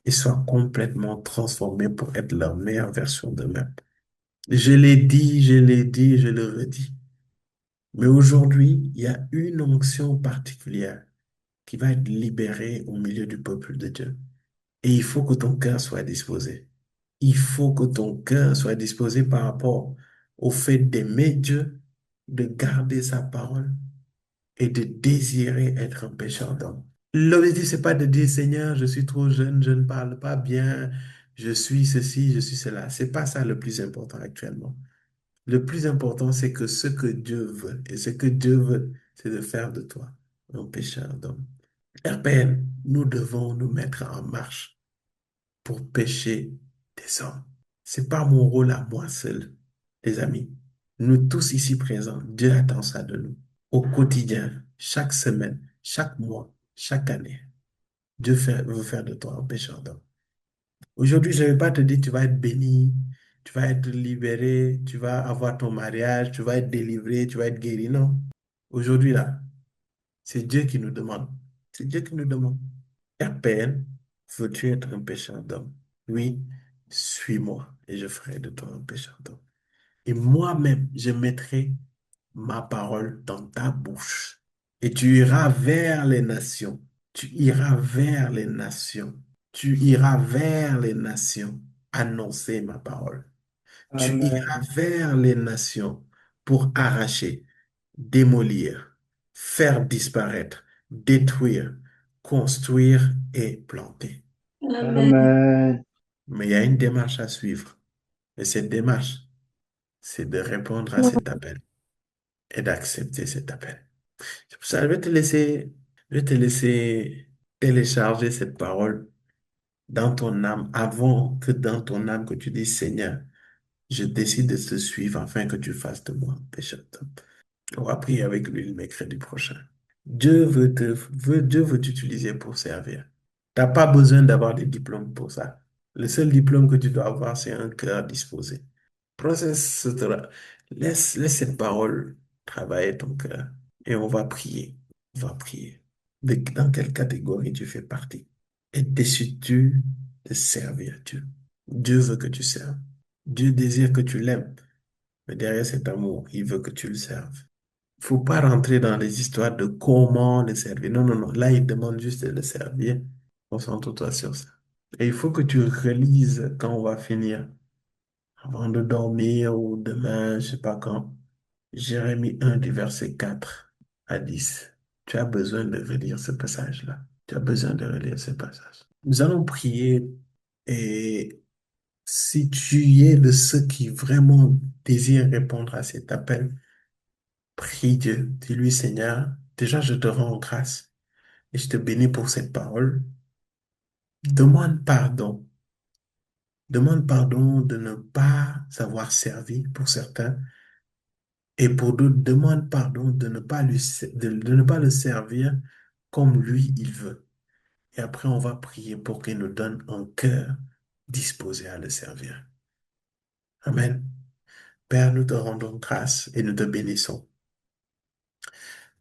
et soient complètement transformées pour être leur meilleure version d'eux-mêmes. Je l'ai dit, je le redis. Mais aujourd'hui, il y a une onction particulière qui va être libérée au milieu du peuple de Dieu. Et il faut que ton cœur soit disposé. Il faut que ton cœur soit disposé par rapport au fait d'aimer Dieu, de garder sa parole et de désirer être un pécheur d'homme. L'objectif, c'est pas de dire, Seigneur, je suis trop jeune, je ne parle pas bien, je suis ceci, je suis cela. C'est pas ça le plus important actuellement. Le plus important, c'est que ce que Dieu veut, et ce que Dieu veut, c'est de faire de toi un pécheur d'homme. RPN, nous devons nous mettre en marche pour pécher des hommes. C'est pas mon rôle à moi seul, les amis. Nous tous ici présents, Dieu attend ça de nous. Au quotidien, chaque semaine, chaque mois, chaque année, veut faire de toi un pécheur d'homme. Aujourd'hui, je ne vais pas te dire tu vas être béni, tu vas être libéré, tu vas avoir ton mariage, tu vas être délivré, tu vas être guéri. Non. Aujourd'hui, là, c'est Dieu qui nous demande. C'est Dieu qui nous demande. RPN, veux-tu être un pécheur d'homme? Oui, suis-moi et je ferai de toi un pécheur d'homme. Et moi-même, je mettrai ma parole dans ta bouche. Et tu iras vers les nations. Tu iras vers les nations. Tu iras vers les nations annoncer ma parole. Tu iras
Amen.
vers les nations pour arracher, démolir, faire disparaître, détruire, construire et planter.
Amen.
Amen.
Mais il y a une démarche à suivre. Et cette démarche, c'est de répondre à cet appel et d'accepter cet appel. C'est pour ça que je vais te laisser télécharger cette parole dans ton âme avant que dans ton âme que tu dises, Seigneur, je décide de te suivre afin que tu fasses de moi un pécheur. On va prier avec lui le mercredi prochain. Dieu veut t'utiliser pour servir. Tu n'as pas besoin d'avoir des diplômes pour ça. Le seul diplôme que tu dois avoir, c'est un cœur disposé. Processe, laisse cette parole travailler ton cœur et on va prier. On va prier. Dans quelle catégorie tu fais partie? Et décides-tu de servir Dieu? Dieu veut que tu serves. Dieu désire que tu l'aimes. Mais derrière cet amour, il veut que tu le serves. Il ne faut pas rentrer dans les histoires de comment le servir. Non, non, non. Là, il demande juste de le servir. Concentre-toi sur ça. Et il faut que tu relises quand on va finir, avant de dormir ou demain, je ne sais pas quand. Jérémie 1 du verset 4 à 10. Tu as besoin de relire ce passage-là. Tu as besoin de relire ce passage. Nous allons prier et si tu es de ceux qui vraiment désirent répondre à cet appel, prie Dieu. Dis-lui, Seigneur, déjà je te rends grâce et je te bénis pour cette parole. Demande pardon. Demande pardon de ne pas avoir servi pour certains et pour d'autres, demande pardon de ne pas de ne pas le servir comme lui il veut. Et après, on va prier pour qu'il nous donne un cœur disposé à le servir. Amen. Père, nous te rendons grâce et nous te bénissons.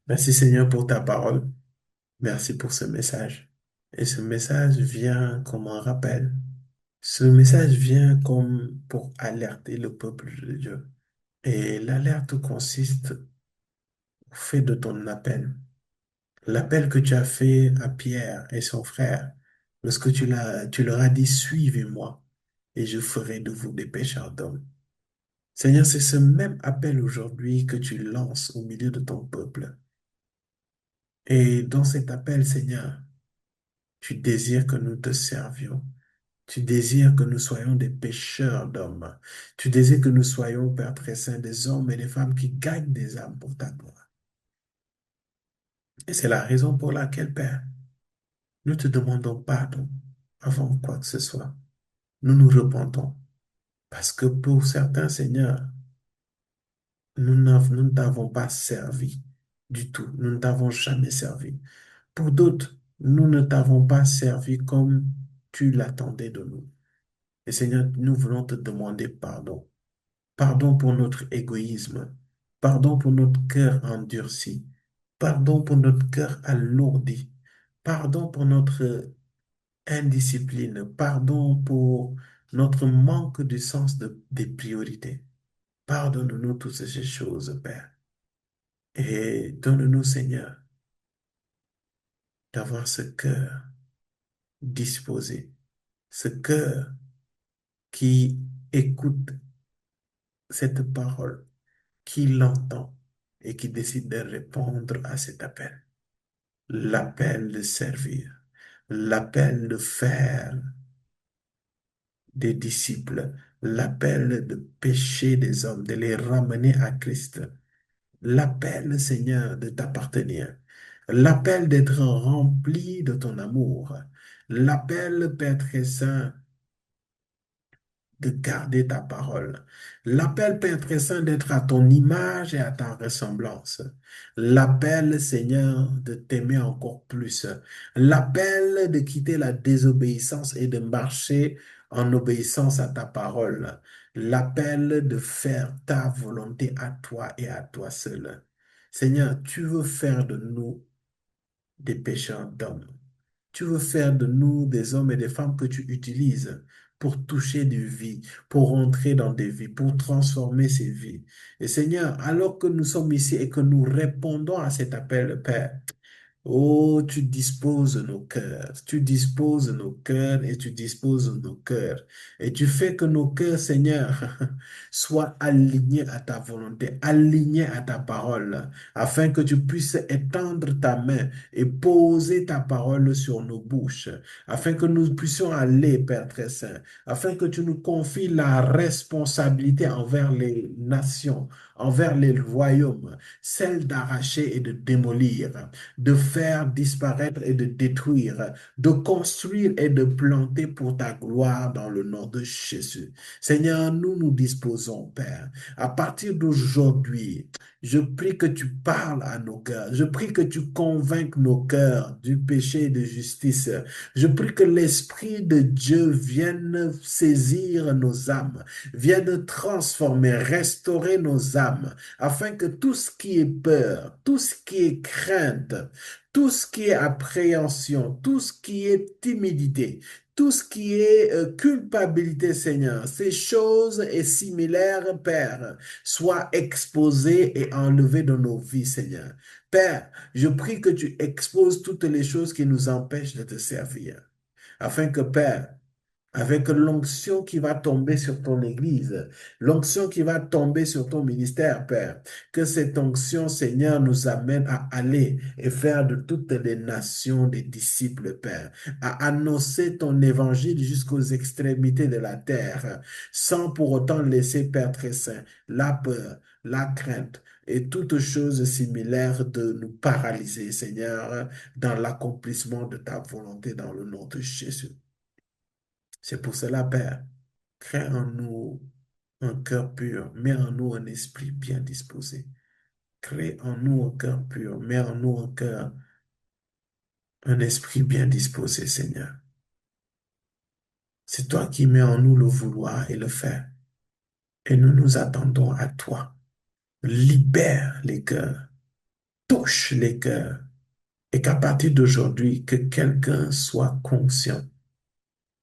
Merci Seigneur pour ta parole. Merci pour ce message. Et ce message vient comme un rappel. Ce message vient comme pour alerter le peuple de Dieu. Et l'alerte consiste au fait de ton appel. L'appel que tu as fait à Pierre et son frère, lorsque tu leur as dit, suivez-moi et je ferai de vous des pêcheurs d'hommes. Seigneur, c'est ce même appel aujourd'hui que tu lances au milieu de ton peuple. Et dans cet appel, Seigneur, tu désires que nous te servions. Tu désires que nous soyons des pêcheurs d'hommes. Tu désires que nous soyons, Père très saint, des hommes et des femmes qui gagnent des âmes pour ta gloire. Et c'est la raison pour laquelle, Père, nous te demandons pardon avant quoi que ce soit. Nous nous repentons. Parce que pour certains, Seigneur, nous ne t'avons pas servi du tout. Nous ne t'avons jamais servi. Pour d'autres, nous ne t'avons pas servi comme tu l'attendais de nous. Et Seigneur, nous voulons te demander pardon. Pardon pour notre égoïsme. Pardon pour notre cœur endurci. Pardon pour notre cœur alourdi. Pardon pour notre indiscipline. Pardon pour notre manque du sens des priorités. Pardonne-nous toutes ces choses, Père. Et donne-nous, Seigneur, d'avoir ce cœur disposé, ce cœur qui écoute cette parole, qui l'entend et qui décide de répondre à cet appel. L'appel de servir, l'appel de faire des disciples, l'appel de pécher des hommes, de les ramener à Christ, l'appel, Seigneur, de t'appartenir, l'appel d'être rempli de ton amour, l'appel, Père très saint, de garder ta parole. L'appel, Père très saint, d'être à ton image et à ta ressemblance. L'appel, Seigneur, de t'aimer encore plus. L'appel de quitter la désobéissance et de marcher en obéissance à ta parole. L'appel de faire ta volonté à toi et à toi seul. Seigneur, tu veux faire de nous des pécheurs d'hommes. Tu veux faire de nous des hommes et des femmes que tu utilises pour toucher des vies, pour entrer dans des vies, pour transformer ces vies. Et Seigneur, alors que nous sommes ici et que nous répondons à cet appel, Père, oh, tu disposes nos cœurs et tu disposes nos cœurs. Et tu fais que nos cœurs, Seigneur, soient alignés à ta volonté, alignés à ta parole, afin que tu puisses étendre ta main et poser ta parole sur nos bouches, afin que nous puissions aller, Père très saint, afin que tu nous confies la responsabilité envers les nations, envers les royaumes, celle d'arracher et de démolir, de faire disparaître et de détruire, de construire et de planter pour ta gloire dans le nom de Jésus. Seigneur, nous nous disposons, Père. À partir d'aujourd'hui, je prie que tu parles à nos cœurs. Je prie que tu convainques nos cœurs du péché et de justice. Je prie que l'Esprit de Dieu vienne saisir nos âmes, vienne transformer, restaurer nos âmes, afin que tout ce qui est peur, tout ce qui est crainte, tout ce qui est appréhension, tout ce qui est timidité, tout ce qui est culpabilité, Seigneur, ces choses et similaires, Père, soient exposées et enlevées de nos vies, Seigneur. Père, je prie que tu exposes toutes les choses qui nous empêchent de te servir, afin que, Père, avec l'onction qui va tomber sur ton Église, l'onction qui va tomber sur ton ministère, Père. Que cette onction, Seigneur, nous amène à aller et faire de toutes les nations des disciples, Père, à annoncer ton évangile jusqu'aux extrémités de la terre, sans pour autant laisser, Père très saint, la peur, la crainte et toutes choses similaires de nous paralyser, Seigneur, dans l'accomplissement de ta volonté dans le nom de Jésus. C'est pour cela, Père, crée en nous un cœur pur, mets en nous un esprit bien disposé. Crée en nous un cœur pur, mets en nous un esprit bien disposé, Seigneur. C'est toi qui mets en nous le vouloir et le faire. Et nous nous attendons à toi. Libère les cœurs, touche les cœurs. Et qu'à partir d'aujourd'hui, que quelqu'un soit conscient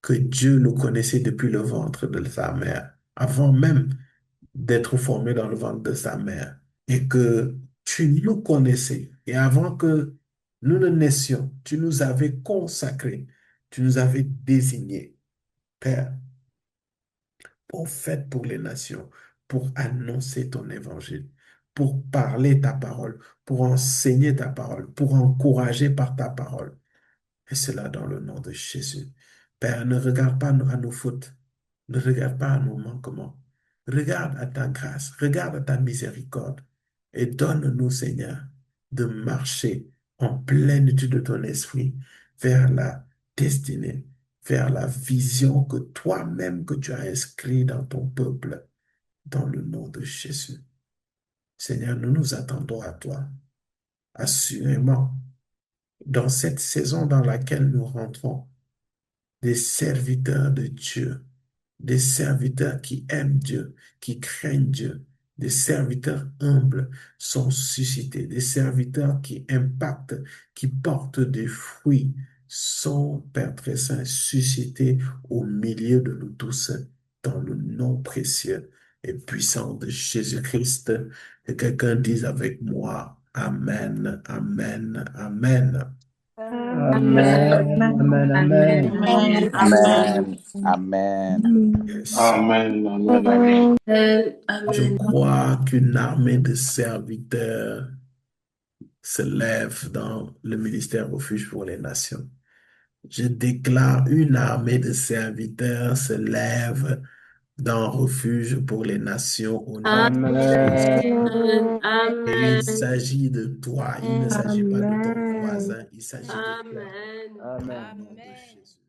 que Dieu le connaissait depuis le ventre de sa mère, avant même d'être formé dans le ventre de sa mère, et que tu nous connaissais. Et avant que nous ne naissions, tu nous avais consacrés, tu nous avais désignés, Père, prophète pour les nations, pour annoncer ton évangile, pour parler ta parole, pour enseigner ta parole, pour encourager par ta parole. Et cela dans le nom de Jésus. Père, ne regarde pas à nos fautes, ne regarde pas à nos manquements. Regarde à ta grâce, regarde à ta miséricorde et donne-nous, Seigneur, de marcher en plénitude de ton esprit vers la destinée, vers la vision que toi-même que tu as inscrit dans ton peuple, dans le nom de Jésus. Seigneur, nous nous attendons à toi, assurément, dans cette saison dans laquelle nous rentrons, des serviteurs de Dieu, des serviteurs qui aiment Dieu, qui craignent Dieu, des serviteurs humbles sont suscités, des serviteurs qui impactent, qui portent des fruits sont, Père très saint, suscités au milieu de nous tous, dans le nom précieux et puissant de Jésus-Christ. Et quelqu'un dise avec moi, Amen, Amen, Amen.
Amen. Amen. Amen.
Amen.
Amen. Amen.
Yes.
Amen. Amen.
Je crois qu'une armée de serviteurs se lève dans le ministère Refuge pour les Nations. Je déclare une armée de serviteurs se lève dans Refuge pour les Nations au nom de Jésus.
Amen.
Et il s'agit de toi, il ne s'agit pas de ton
Amen.
voisin, il s'agit de toi.
Amen.
Au nom de
Amen.
Jésus.